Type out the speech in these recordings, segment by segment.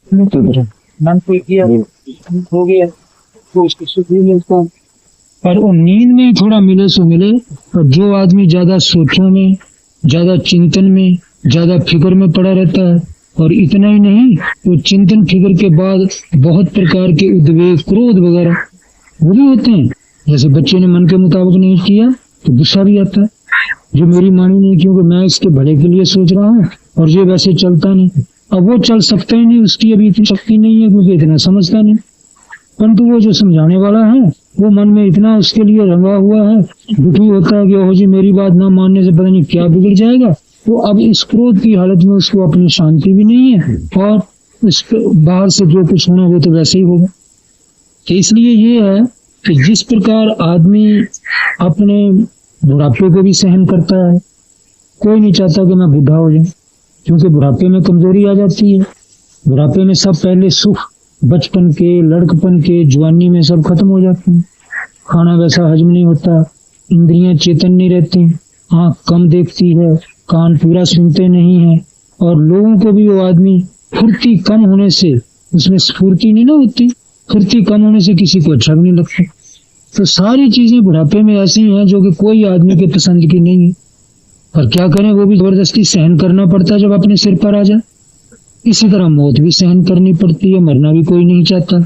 मन को किया हो गया तो उसको सुख भी मिलता है। पर वो नींद में ही थोड़ा मिले सो मिले। और जो आदमी ज्यादा सोचों में, ज्यादा चिंतन में, ज्यादा फिक्र में पड़ा रहता है, और इतना ही नहीं, वो चिंतन फिक्र के बाद बहुत प्रकार के उद्वेग, क्रोध वगैरह वो भी होते हैं। जैसे बच्चे ने मन के मुताबिक नहीं किया तो गुस्सा भी आता है, जो मेरी मानी नहीं क्योंकि मैं इसके भले के लिए सोच रहा हूँ और ये वैसे चलता नहीं। अब वो चल सकता ही नहीं, उसकी अभी इतनी शक्ति नहीं है क्योंकि इतना समझता नहीं। परंतु वो जो समझाने वाला है वो मन में इतना उसके लिए रंगा हुआ है, दुखी होता है कि ओहो जी मेरी बात ना मानने से पता नहीं क्या बिगड़ जाएगा। तो अब इस क्रोध की हालत में उसको अपनी शांति भी नहीं है, और उस बाहर से जो कुछ होना वो तो वैसे ही होगा। तो इसलिए ये है कि जिस प्रकार आदमी अपने बुढ़ापे को भी सहन करता है, कोई नहीं चाहता कि मैं बूढ़ा हो जाऊं, क्योंकि बुढ़ापे में कमजोरी आ जाती है। बुढ़ापे में सब पहले सुख बचपन के, लड़कपन के, जवानी में सब खत्म हो जाते हैं। खाना वैसा हजम नहीं होता, इंद्रियां चेतन नहीं रहती, आंख कम देखती है, कान पूरा सुनते नहीं है, और लोगों को भी वो आदमी फुर्ती कम होने से, उसमें स्फूर्ति नहीं ना होती, फुर्ती कम होने से किसी को अच्छा भी नहीं लगता। तो सारी चीजें बुढ़ापे में ऐसी हैं जो कि कोई आदमी के पसंद की नहीं है, पर क्या करें, वो भी जबरदस्ती सहन करना पड़ता है जब अपने सिर पर आ जाए। इसी तरह मौत भी सहन करनी पड़ती है, मरना भी कोई नहीं चाहता।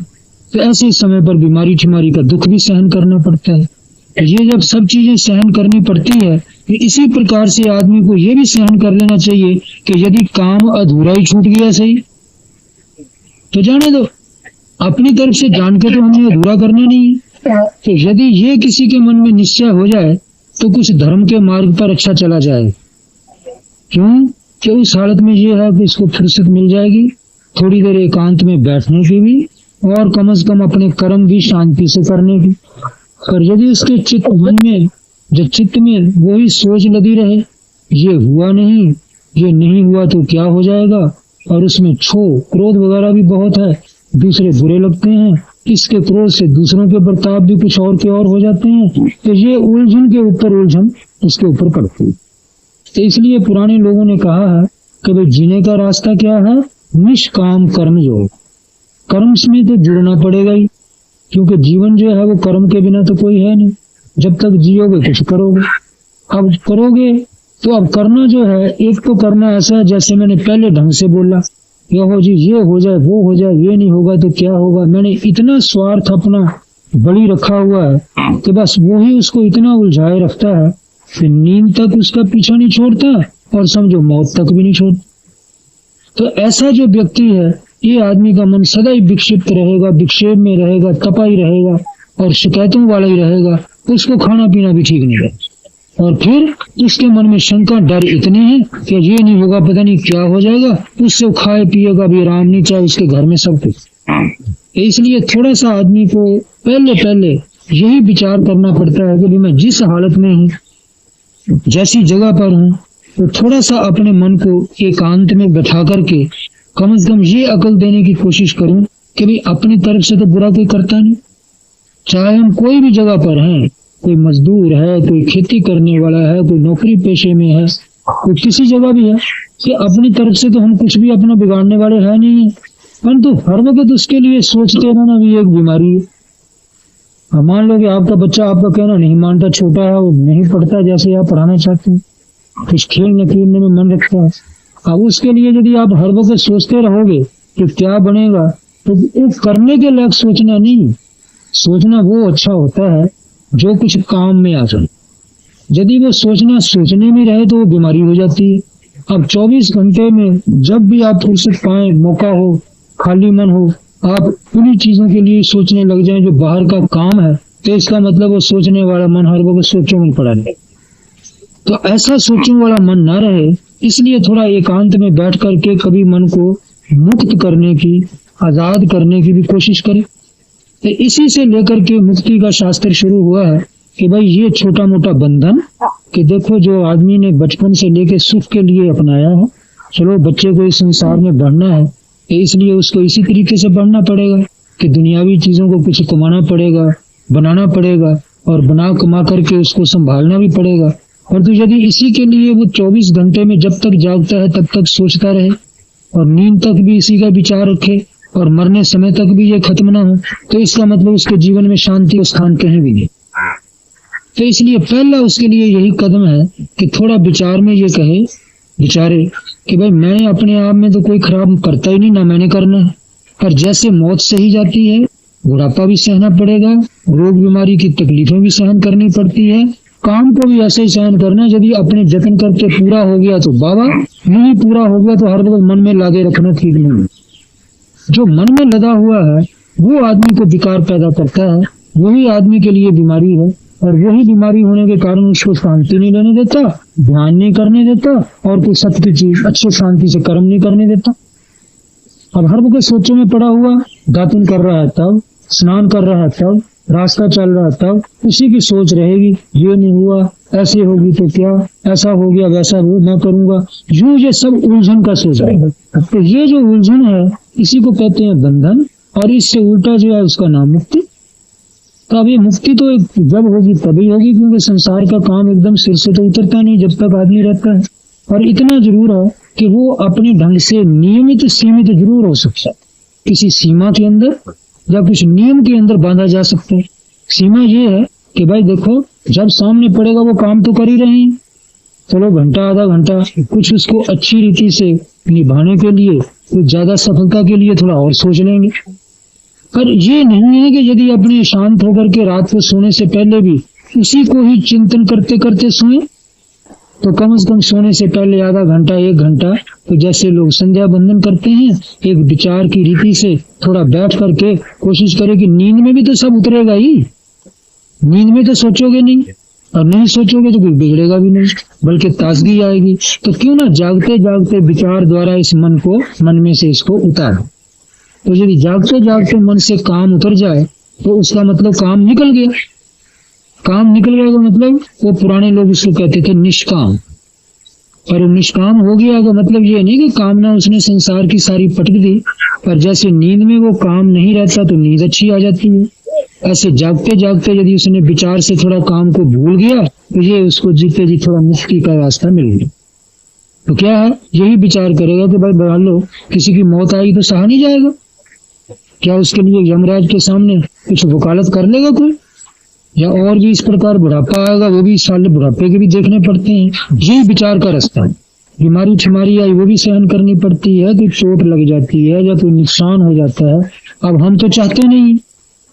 तो ऐसे समय पर बीमारी छिमारी का दुख भी सहन करना पड़ता है। ये जब सब चीजें सहन करनी पड़ती है, तो इसी प्रकार से आदमी को ये भी सहन कर लेना चाहिए कि यदि काम अधूरा ही छूट गया सही तो जाने दो, अपनी तरफ से जान के तो हमने अधूरा करना नहीं है। तो यदि ये किसी के मन में निश्चय हो जाए तो कुछ धर्म के मार्ग पर अच्छा चला जाए। क्यों? कि उस हालत में ये है कि इसको फुर्सत मिल जाएगी थोड़ी देर एकांत में बैठने की भी, और कम से कम अपने कर्म भी शांति से करने की। पर यदि उसके चित्त मन में, जो चित्त में वही सोच लगी रहे, ये हुआ नहीं, ये नहीं हुआ तो क्या हो जाएगा, और उसमें क्रोध वगैरह भी बहुत है, दूसरे बुरे लगते हैं, इसके क्रोध से दूसरों के प्रताप भी कुछ और के और हो जाते हैं। तो ये उलझन के ऊपर उलझन इसके ऊपर पड़ती है। तो इसलिए पुराने लोगों ने कहा है कि भाई जीने का रास्ता क्या है, निष्काम कर्म योग। कर्म में तो जुड़ना पड़ेगा ही, क्योंकि जीवन जो है वो कर्म के बिना तो कोई है नहीं। जब तक जियोगे कुछ करोगे, अब करोगे तो अब करना जो है, एक तो करना ऐसा है जैसे मैंने पहले ढंग से बोला, हो जी ये हो जाए वो हो जाए, ये नहीं होगा तो क्या होगा। मैंने इतना स्वार्थ अपना बड़ी रखा हुआ है कि बस वो ही उसको इतना उलझाए रखता है कि नींद तक उसका पीछा नहीं छोड़ता, और समझो मौत तक भी नहीं छोड़ता। तो ऐसा जो व्यक्ति है, ये आदमी का मन सदा ही विक्षिप्त रहेगा, विक्षेप में रहेगा, तपा ही रहेगा, और शिकायतों वाला ही रहेगा। उसको खाना पीना भी ठीक नहीं रहेगा, और फिर उसके मन में शंका, डर इतने हैं कि ये नहीं होगा, पता नहीं क्या हो जाएगा, उससे खाए पिएगा भी आराम नहीं, चाहे उसके घर में सब कुछ। इसलिए थोड़ा सा आदमी को पहले यही विचार करना पड़ता है कि मैं जिस हालत में हूँ, जैसी जगह पर हूँ, तो थोड़ा सा अपने मन को एकांत में बैठा करके कम से कम ये अकल देने की कोशिश करूं कि भाई अपनी तरफ से तो बुरा कोई करता नहीं। चाहे हम कोई भी जगह पर हैं, कोई मजदूर है, कोई खेती करने वाला है, कोई नौकरी पेशे में है, कोई किसी जगह भी है, कि अपनी तरफ से तो हम कुछ भी अपना बिगाड़ने वाले है नहीं, परंतु हर वक्त उसके लिए सोचते रहना भी एक बीमारी है। मान लो कि आपका बच्चा आपका कहना नहीं मानता, छोटा है, वो नहीं पढ़ता जैसे आप पढ़ाना चाहते हैं, कुछ खेलने खेलने में मन रखता है। अब उसके लिए यदि आप हर वक्त सोचते रहोगे कि क्या बनेगा, तो एक करने के लायक सोचना नहीं, सोचना वो अच्छा होता है जो कुछ काम में आ जाए। यदि वो सोचना सोचने में रहे तो वो बीमारी हो जाती है। अब 24 घंटे में जब भी आप फुर्सत पाए, मौका हो, खाली मन हो, आप उन्हीं चीजों के लिए सोचने लग जाएं जो बाहर का काम है, तो इसका मतलब वो सोचने वाला मन हर वक्त सोचों में पड़ा रहे। तो ऐसा सोचने वाला मन ना रहे, इसलिए थोड़ा एकांत में बैठ करके कभी मन को मुक्त करने की, आजाद करने की भी कोशिश करें। तो इसी से लेकर के मुक्ति का शास्त्र शुरू हुआ है कि भाई ये छोटा मोटा बंधन, कि देखो जो आदमी ने बचपन से लेके सुख के लिए अपनाया है, चलो बच्चे को इस संसार में बढ़ना है, इसलिए उसको इसी तरीके से बढ़ना पड़ेगा कि दुनियावी चीजों को कुछ कमाना पड़ेगा, बनाना पड़ेगा, और बना कमा करके उसको संभालना भी पड़ेगा। और तो यदि इसी के लिए वो 24 घंटे में जब तक जागता है तब तक सोचता रहे, और नींद तक भी इसी का विचार रखे और मरने समय तक भी ये खत्म ना हो, तो इसका मतलब उसके जीवन में शांति का स्थान कहीं भी नहीं। तो इसलिए पहला उसके लिए यही कदम है कि थोड़ा विचार में ये कहे, विचारे कि भाई मैं अपने आप में तो कोई खराब करता ही नहीं, ना मैंने करना है। पर जैसे मौत सही जाती है, बुढ़ापा भी सहना पड़ेगा, रोग बीमारी की तकलीफें भी सहन करनी पड़ती है, काम को भी ऐसे ही सहन करना। यदि अपने जतन करके पूरा हो गया तो बाबा, नहीं पूरा हो गया तो हर वक्त मन में लागे रखना ठीक नहीं। जो मन में लगा हुआ है वो आदमी को विकार पैदा करता है, वही आदमी के लिए बीमारी है, और वही बीमारी होने के कारण उसको शांति नहीं लेने देता, ध्यान नहीं करने देता, और कोई सत्य की चीज अच्छे शांति से कर्म नहीं करने देता। अब हर वक्त सोचों में पड़ा हुआ, दातुन कर रहा है तब, स्नान कर रहा है तब, रास्ता चल रहा है तब, उसी की सोच रहेगी, ये नहीं हुआ, ऐसे होगी तो क्या, ऐसा हो गया, वैसा हो मैं करूंगा, यूं ये सब उलझन का सोच है। तो ये जो उलझन है इसी को कहते हैं बंधन, और इससे उल्टा जो है उसका नाम मुक्ति। तो अब ये मुक्ति तो जब होगी तभी होगी, क्योंकि संसार का काम एकदम सिर से तो उतरता नहीं जब तक आदमी रहता है। और इतना जरूर है कि वो अपने ढंग से नियमित सीमित जरूर हो सकता है, किसी सीमा के अंदर या कुछ नियम के अंदर बांधा जा सकता है। सीमा ये है कि भाई देखो, जब सामने पड़ेगा वो काम तो कर ही रहे हैं, चलो घंटा आधा घंटा कुछ उसको अच्छी रीति से निभाने के लिए, कुछ ज्यादा सफलता के लिए थोड़ा और सोच लेंगे। पर ये नहीं है कि यदि अपने शांत होकर के रात को सोने से पहले भी उसी को ही चिंतन करते करते सोए, तो कम से कम सोने से पहले आधा घंटा एक घंटा, तो जैसे लोग संध्या बंदन करते हैं, एक विचार की रीति से थोड़ा बैठ करके कोशिश करें कि नींद में भी तो सब उतरेगा ही, नींद में तो सोचोगे नहीं, और नहीं सोचोगे तो कोई बिगड़ेगा भी नहीं, बल्कि ताजगी आएगी। तो क्यों ना जागते जागते विचार द्वारा इस मन में से इसको उतारो। तो यदि जागते जागते मन से काम उतर जाए तो उसका मतलब काम निकल गया। काम निकल गया का मतलब, वो पुराने लोग इसको कहते थे निष्काम। और निष्काम हो गया का मतलब ये नहीं कि कामना उसने संसार की सारी पटक दी, पर जैसे नींद में वो काम नहीं रहता तो नींद अच्छी आ जाती है, ऐसे जागते जागते यदि उसने विचार से थोड़ा काम को भूल गया तो ये उसको जीते जी थोड़ा मुक्ति का रास्ता मिल गया। तो क्या है, यही विचार करेगा कि भाई मान लो किसी की मौत आई तो सहा नहीं जाएगा, क्या उसके लिए यमराज के सामने कुछ वकालत कर लेगा कोई, या और भी इस प्रकार बुढ़ापा आएगा वो भी साले बुढ़ापे के भी देखने पड़ते हैं। यही विचार का रास्ता है। बीमारी छिमारी आई वो भी सहन करनी पड़ती है, कोई चोट लग जाती है या कोई नुकसान हो जाता है। अब हम तो चाहते नहीं,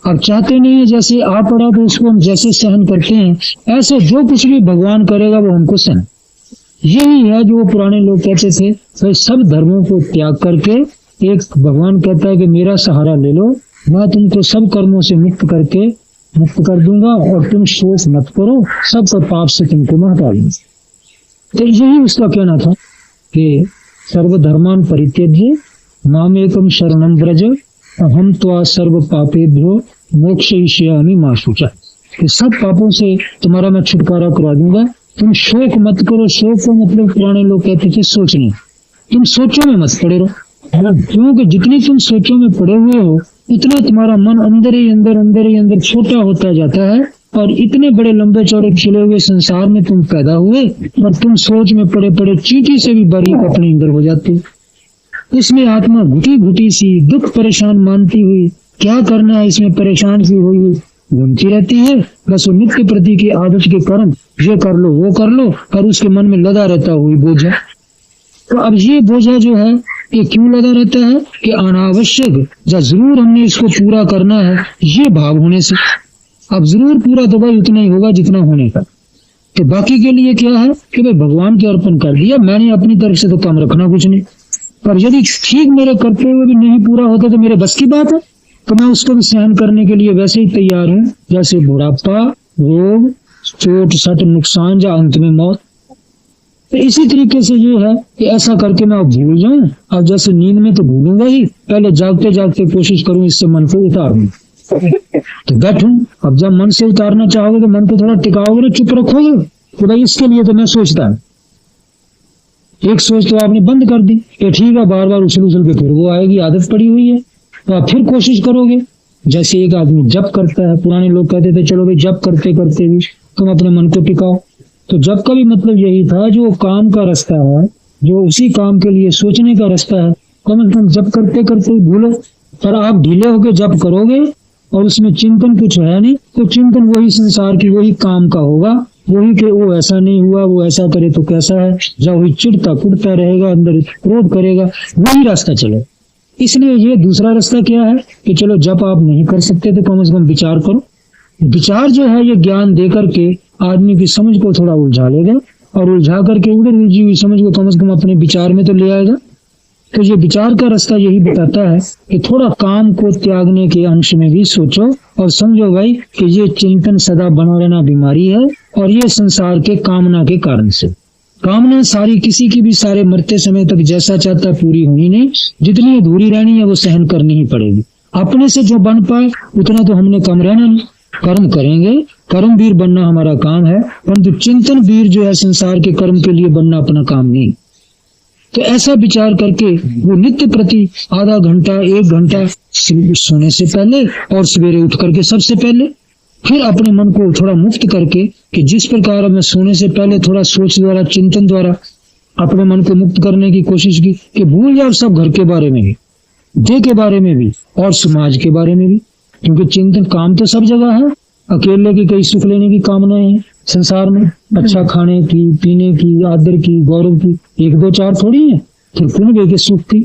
अब चाहते नहीं है, जैसे आ पड़ा तो उसको हम जैसे सहन करते हैं, ऐसे जो कुछ भी भगवान करेगा वो हमको सहन। यही है जो पुराने लोग कहते थे, भाई सब धर्मों को त्याग करके एक भगवान कहता है कि मेरा सहारा ले लो, मैं तुमको सब कर्मों से मुक्त कर दूंगा और तुम शोक मत करो, सब पाप से तुमको मैं हटा लूंगा। तो यही उसका कहना था कि सर्वधर्मान परित्यज्य मामेकम शरणम व्रज अहम त्वा सर्व पापेभ्यो मोक्षयिष्यामि मा शुचः। कि सब पापों से तुम्हारा मैं छुटकारा करा दूंगा, तुम शोक मत करो। शोक का मतलब पुराने लोग कहते थे सोचने, तुम सोचों में मत पड़े रहो, क्योंकि जितनी तुम सोचों में पड़े हुए हो उतना तुम्हारा मन अंदर ही अंदर छोटा होता जाता है, और इतने बड़े लंबे चौड़े खिले हुए संसार में तुम पैदा हुए और तुम सोच में पड़े पड़े चींटी से भी बारीक अपने अंदर हो जाते हो। इसमें आत्मा घुटी घुटी सी दुख परेशान मानती हुई, क्या करना है इसमें परेशान सी हुई घूमती रहती है। बस वो नित्य प्रति की आदत के कारण ये कर लो वो कर लो, और उसके मन में लगा रहता हुई बोझा। तो अब ये बोझा जो है ये क्यों लगा रहता है कि अनावश्यक या जरूर हमने इसको पूरा करना है, ये भाव होने से। अब जरूर पूरा तो भाई उतना ही होगा जितना होने का, तो बाकी के लिए क्या है कि भाई भगवान के अर्पण कर दिया, मैंने अपनी तरफ से तो कम रखना कुछ नहीं। पर यदि ठीक मेरे करते हुए भी नहीं पूरा होता तो मेरे बस की बात है, तो मैं उसको भी सहन करने के लिए वैसे ही तैयार हूँ, जैसे बुढ़ापा, रोग, चोट सट, नुकसान या अंत में मौत। तो इसी तरीके से ये है कि ऐसा करके मैं अब भूल जाऊं। अब जैसे नींद में तो भूलूंगा ही, पहले जागते जागते कोशिश करूं इससे मन को उतारूं। तो बैठूं, अब जब मन से उतारना चाहोगे तो मन को थोड़ा टिकाओगे ना, चुप रखोगे तो भाई इसके लिए तो मैं सोचता हूं। एक सोच तो आपने बंद कर दी कि ठीक है, बार बार उछल उछल के फिर वो आएगी, आदत पड़ी हुई है, तो आप फिर कोशिश करोगे। जैसे एक आदमी जप करता है, पुराने लोग कहते थे चलो भाई जप करते करते भी तुम अपने मन को टिकाओ। तो जप का भी मतलब यही था, जो काम का रास्ता है, जो उसी काम के लिए सोचने का रास्ता है, कम से कम जप करते करते भूलो। पर आप ढीले होके जप करोगे और उसमें चिंतन कुछ है नहीं, तो चिंतन वही संसार की, वही काम का होगा, वही कि वो ऐसा नहीं हुआ, वो ऐसा करे तो कैसा है, जब वही चिढ़ता कुड़ता रहेगा, अंदर क्रोध करेगा, वही रास्ता चले। इसलिए ये दूसरा रास्ता क्या है कि चलो जप आप नहीं कर सकते तो कम से कम विचार करो। विचार जो है ये ज्ञान दे करके आदमी की समझ को थोड़ा उलझा लेगा, और उलझा करके उधर उलझी हुई समझ को कम से कम अपने विचार में तो ले आएगा। तो ये विचार का रास्ता यही बताता है कि थोड़ा काम को त्यागने के अंश में भी सोचो और समझो भाई कि ये चिंतन सदा बना रहना बीमारी है, और ये संसार के कामना के कारण से। कामना सारी किसी की भी सारे मरते समय तक जैसा चाहता पूरी होनी नहीं, जितनी अधूरी रहनी है वो सहन करनी ही पड़ेगी। अपने से जो बन पाए उतना तो हमने कम रहना नहीं, कर्म करेंगे, कर्म वीर बनना हमारा काम है, परंतु चिंतन वीर जो है संसार के कर्म के लिए बनना अपना काम नहीं। तो ऐसा विचार करके वो नित्य प्रति आधा घंटा 1 घंटा सोने से पहले और सवेरे उठ करके सबसे पहले फिर अपने मन को थोड़ा मुक्त करके कि जिस प्रकार मैं सोने से पहले थोड़ा सोच द्वारा चिंतन द्वारा अपने मन को मुक्त करने की कोशिश की कि भूल जाओ सब घर के बारे में भी, देह के बारे में भी और समाज के बारे में भी, क्योंकि चिंतन काम तो सब जगह है। अकेले की कई सुख लेने की कामनाएं हैं संसार में, अच्छा खाने की, पीने की, आदर की, गौरव की, 1 2 4 थोड़ी है। फिर कुनबे के सुख की,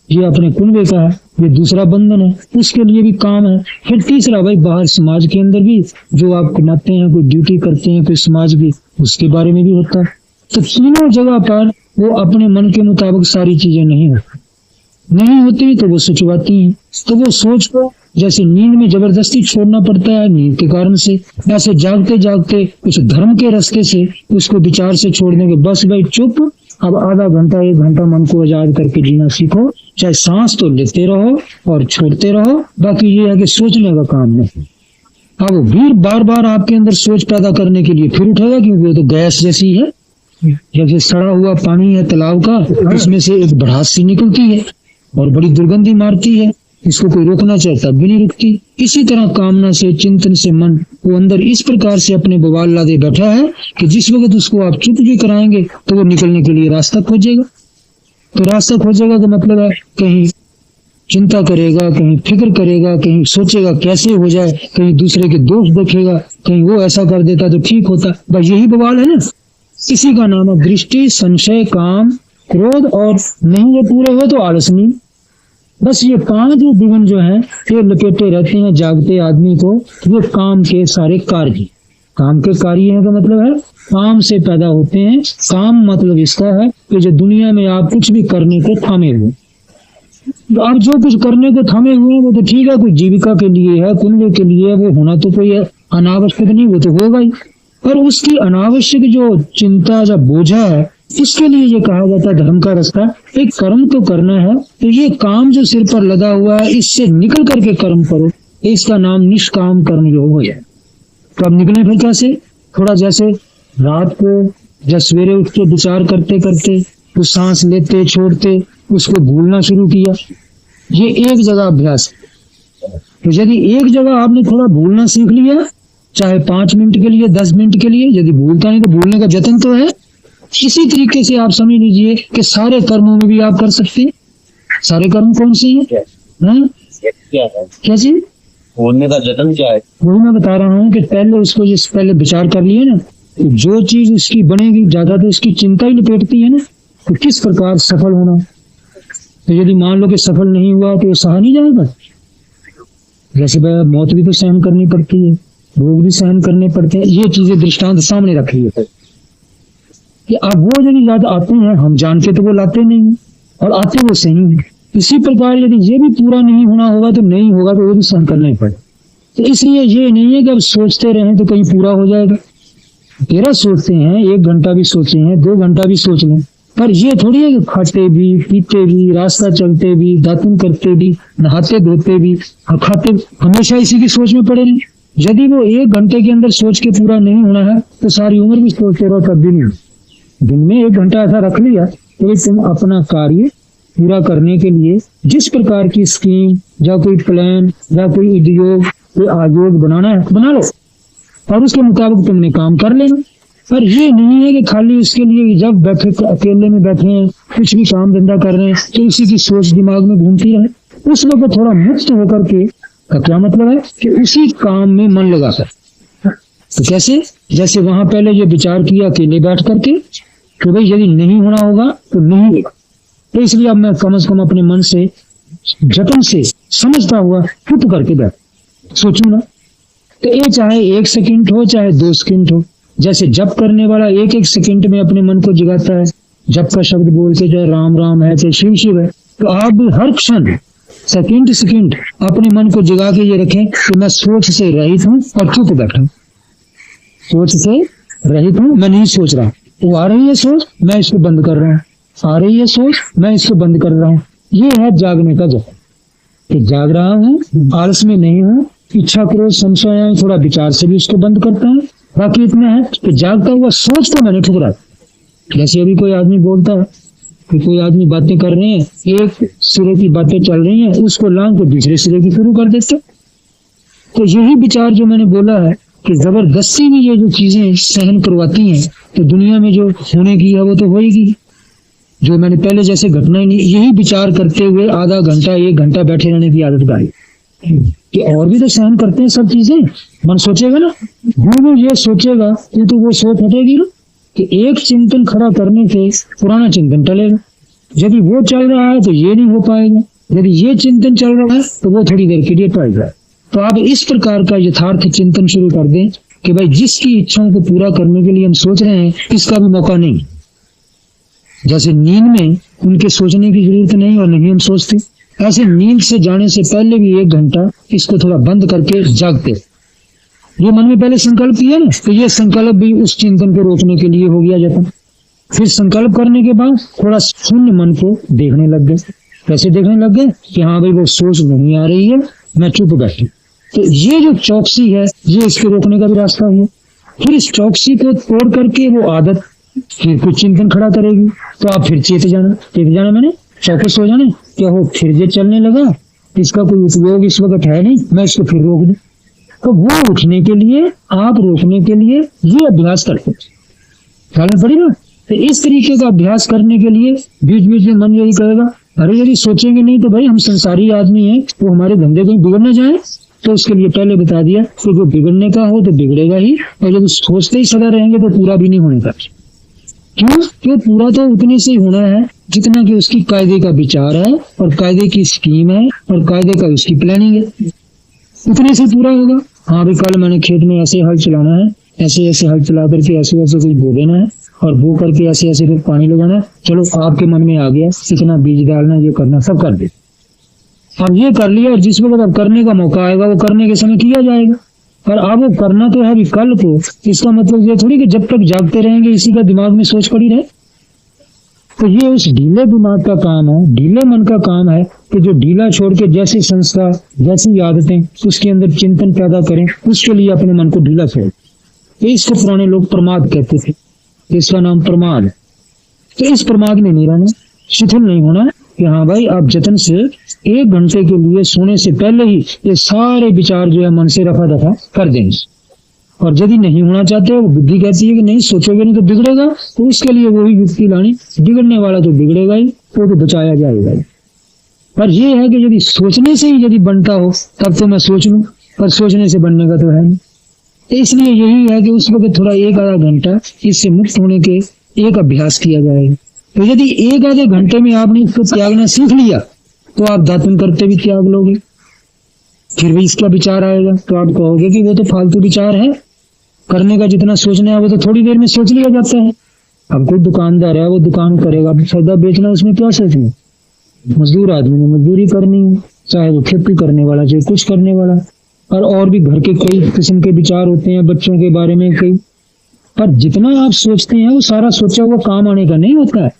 ये अपने कुनबे का है, ये दूसरा बंधन है, उसके लिए भी काम है। फिर तीसरा भाई बाहर समाज के अंदर भी जो आप कमाते हैं, कोई ड्यूटी करते हैं, कोई समाज की, उसके बारे में भी होता है। तो तीनों जगह पर वो अपने मन के मुताबिक सारी चीजें नहीं होती तो वो सोचवाती हैं। तो वो सोच को जैसे नींद में जबरदस्ती छोड़ना पड़ता है नींद के कारण से, ऐसे जागते जागते कुछ धर्म के रास्ते से उसको विचार से छोड़ने के बस भाई चुप, अब आधा घंटा 1 घंटा मन को आजाद करके जीना सीखो। चाहे सांस तो लेते रहो और छोड़ते रहो, बाकी ये है कि सोचने का काम नहीं। अब वीर बार बार आपके अंदर सोच पैदा करने के लिए फिर उठेगा, क्योंकि वो तो गैस जैसी है, जैसे सड़ा हुआ पानी है तालाब का, उसमें से एक भड़ास सी निकलती है और बड़ी दुर्गंधी मारती है, इसको कोई रोकना चाहता भी नहीं रुकती। इसी तरह कामना से, चिंतन से मन वो अंदर इस प्रकार से अपने बवाल लादे बैठा है कि जिस वक्त उसको आप चुप भी कराएंगे तो वो निकलने के लिए रास्ता खोजेगा। तो रास्ता खोजेगा तो मतलब है कहीं चिंता करेगा, कहीं फिक्र करेगा, कहीं सोचेगा कैसे हो जाए, कहीं दूसरे के दोष देखेगा, कहीं वो ऐसा कर देता तो ठीक होता। बस यही बवाल है ना, इसी का नाम है दृष्टि, संशय, काम, क्रोध, और नहीं ये पूरे हुए तो आलस नहीं। बस ये 5 जीवन जो है ये लपेटे रहते हैं जागते आदमी को। ये काम के सारे कार्य, काम के कार्य है का मतलब है काम से पैदा होते हैं। काम मतलब इसका है कि जो दुनिया में आप कुछ भी करने को थामे हुए, आप जो कुछ करने को थामे हुए हैं वो तो ठीक है, कोई जीविका के लिए है, कुंडे के लिए, वो होना तो कोई अनावश्यक नहीं, वो तो होगा ही। पर उसकी अनावश्यक जो चिंता या बोझा है, इसके लिए ये कहा जाता है धर्म का रास्ता। एक कर्म तो करना है, तो ये काम जो सिर पर लदा हुआ है इससे निकल करके कर्म करो, इसका नाम निष्काम कर्म योग हो जाए। तो अब निकले फिर कैसे? थोड़ा जैसे रात को जब सवेरे उठ के विचार करते करते तो सांस लेते छोड़ते उसको भूलना शुरू किया, ये एक जगह अभ्यास। तो यदि एक जगह आपने थोड़ा भूलना सीख लिया, चाहे 5 मिनट के लिए, 10 मिनट के लिए, यदि भूलता नहीं तो भूलने का जतन तो है। इसी तरीके से आप समझ लीजिए कि सारे कर्मों में भी आप कर सकते हैं। सारे कर्म कौन से हैं? क्या चीज? भूलने का जतन क्या है? वही मैं बता रहा हूँ कि पहले उसको जिस पहले विचार कर लिए ना, तो जो चीज उसकी बनेगी ज्यादा तो उसकी चिंता ही लपेटती है ना, तो किस प्रकार सफल होना। तो यदि मान लो कि सफल नहीं हुआ तो सहा नहीं जाएगा। जैसे मौत भी तो सहन करनी पड़ती है, रोग भी सहन करने पड़ते हैं, ये चीजें दृष्टांत सामने रखी है कि अब वो यदि याद आते हैं, हम जान के तो वो लाते नहीं और आते वो सही है। इसी प्रकार यदि ये भी पूरा नहीं होना होगा तो नहीं होगा तो वो भी सहन करना ही पड़े। तो इसलिए ये नहीं है कि अब सोचते रहें तो कहीं पूरा हो जाएगा। तेरा सोचते हैं, 1 घंटा भी सोचे हैं, 2 घंटा भी सोच लें, पर ये थोड़ी है कि खाते भी, पीते भी, रास्ता चलते भी, दातुन करते भी, नहाते धोते भी, खाते, हमेशा इसी की सोच में पड़े रहें। यदि वो 1 घंटे के अंदर सोच के पूरा नहीं होना है तो सारी उम्र भी सोचते रहो, तब भी नहीं। दिन में 1 घंटा ऐसा रख लिया तो तुम अपना कार्य पूरा करने के लिए जिस प्रकार की स्कीम या कोई प्लान या कोई उद्योग, कोई आयोग बनाना है बना लो और उसके मुताबिक तुमने काम कर लेना। पर ये नहीं है कि खाली उसके लिए जब बैठे अकेले में बैठे हैं, कुछ भी काम धंधा कर रहे हैं तो उसी की सोच दिमाग में घूमती रहे। उस वक्त थोड़ा मुक्त होकर के का क्या मतलब है कि उसी काम में मन लगाकर। तो कैसे, जैसे वहां पहले जो विचार किया अकेले बैठ करके कि भाई यदि नहीं होना होगा तो नहीं होगा, तो इसलिए अब मैं कम से कम अपने मन से जतन से समझता हुआ चुप करके बैठ सोचूं ना। तो ये चाहे 1 सेकंड हो चाहे 2 सेकंड हो, जैसे जप करने वाला 1-1 सेकंड में अपने मन को जगाता है, जप का शब्द बोलते चाहे राम राम है चाहे शिव शिव है, तो आप भी हर क्षण सेकंड अपने मन को जगा के ये रखें कि मैं सोच से रहित हूं और चुप बैठा हूं। सोच से रहित हूं, मैं नहीं सोच रहा। वो आ रही है सोच, मैं इसको बंद कर रहा हूँ, आ रही है सोच, मैं इसको बंद कर रहा हूँ। ये है जागने का जप कि जाग रहा हूँ, आलस में नहीं हूँ, इच्छा क्रोध संशय थोड़ा विचार से भी उसको बंद करता है। बाकी इतना है कि जागता हुआ सोच तो मैंने ठुकरा। जैसे अभी कोई आदमी बोलता है कि कोई आदमी बातें कर रहे हैं, एक सिरे की बातें चल रही हैं, उसको लांग को दूसरे सिरे की शुरू कर देते। तो यही विचार जो मैंने बोला है कि जबरदस्ती भी ये जो चीजें सहन करवाती हैं, तो दुनिया में जो होने की है वो तो होएगी। जो मैंने पहले जैसे घटना ही नहीं, यही विचार करते हुए आधा घंटा 1 घंटा बैठे रहने की आदत डाली कि और भी तो सहन करते हैं सब चीजें। मन सोचेगा ना, वो ये सोचेगा तो वो सोच हटेगी ना कि एक चिंतन खड़ा करने से पुराना चिंतन टलेगा। यदि वो चल रहा है तो ये नहीं हो पाएगा, यदि ये चिंतन चल रहा है तो वो थोड़ी देर के लिए टल रहा है। तो आप इस प्रकार का यथार्थ चिंतन शुरू कर दें कि भाई जिसकी इच्छाओं को पूरा करने के लिए हम सोच रहे हैं, इसका भी मौका नहीं। जैसे नींद में उनके सोचने की जरूरत नहीं और नहीं हम सोचते, ऐसे नींद से जाने से पहले भी 1 घंटा इसको थोड़ा बंद करके जागते। ये मन में पहले संकल्प किया ना, तो ये संकल्प भी उस चिंतन को रोकने के लिए हो गया जतन। फिर संकल्प करने के बाद थोड़ा शून्य मन को देखने लग गए। कैसे देखने लग गए कि हाँ भाई वो सोच नहीं आ रही है, मैं चुप बैठी। तो ये जो चौकसी है ये इसके रोकने का भी रास्ता है। फिर इस चौकसी को तोड़ करके वो आदत फिर कुछ चिंतन खड़ा करेगी, तो आप फिर चेत जाना मैंने चौकस हो जाने क्या हो, फिर ये चलने लगा, इसका कोई उपयोग इस वक्त है नहीं, मैं इसको फिर रोक दूं। तो वो उठने के लिए, आप रोकने के लिए ये अभ्यास करते चलना पड़ी ना। तो इस तरीके का अभ्यास करने के लिए बीच बीच में मन यही कहेगा, अरे यदि सोचेंगे नहीं तो भाई हम संसारी आदमी हैं, वो हमारे धंधे कहीं बिगड़ न जाए। तो उसके लिए पहले बता दिया कि जो बिगड़ने का हो तो बिगड़ेगा ही, और जब सोचते ही सदा रहेंगे तो पूरा भी नहीं होने का। क्यों पूरा तो उतने से होना है जितना कि उसकी कायदे का विचार है और कायदे की स्कीम है और कायदे का उसकी प्लानिंग है, उतने से पूरा होगा। हाँ भाई कल मैंने खेत में ऐसे हल चलाना है, ऐसे ऐसे हल चला करके ऐसे ऐसे कुछ बो देना है और बो करके ऐसे ऐसे फिर पानी लगाना है। चलो आपके मन में आ गया कितना बीज डालना, ये करना, सब कर दे और ये कर लिया। और जिस वक्त अब करने का मौका आएगा वो करने के समय किया जाएगा। पर अब वो करना तो है भी कल को। इसका मतलब ये थोड़ी कि जब तक जागते रहेंगे इसी का दिमाग में सोच पड़ी रहे। तो ये उस ढीले दिमाग का काम है, ढीले मन का काम है कि जो ढीला छोड़ के जैसी संस्था जैसी आदतें उसके अंदर चिंतन पैदा करें, उसके लिए अपने मन को ढीला छोड़। तो इसको पुराने लोग प्रमाद कहते थे, इसका नाम प्रमाद। तो इस प्रमाद में नहीं रहना, शिथिल नहीं होना कि हाँ भाई आप जतन से 1 घंटे के लिए सोने से पहले ही ये सारे विचार जो है मन से रफा दफा कर देंगे। और यदि नहीं होना चाहते, वो बुद्धि कहती है कि नहीं सोचोगे नहीं तो बिगड़ेगा, तो उसके लिए वही युक्ति लानी, बिगड़ने वाला तो बिगड़ेगा ही, तो बचाया जाएगा ही। पर यह है कि यदि सोचने से ही यदि बनता हो तब तो मैं सोच लूं, पर सोचने से बनने का तो है नहीं। तो इसलिए यही है कि उस वक्त थोड़ा 1 आधा घंटा इससे मुक्त होने के एक अभ्यास किया जाएगा। तो यदि 1 आधे घंटे में आपने इसको त्यागना सीख लिया तो आप दातन करते भी त्याग लोगे। फिर भी इसका विचार आएगा तो आप कहोगे कि वो तो फालतू विचार है, करने का जितना सोचना है वो तो थोड़ी देर में सोच लिया जाता है। अब कोई दुकानदार है वो दुकान करेगा, सौदा बेचना, उसमें क्या सोचना। मजदूर आदमी ने मजदूरी करनी है, चाहे वो खेती करने वाला चाहे कुछ करने वाला। और भी घर के कई किस्म के विचार होते हैं, बच्चों के बारे में कई। पर जितना आप सोचते हैं वो सारा सोचा हुआ काम आने का नहीं होता है,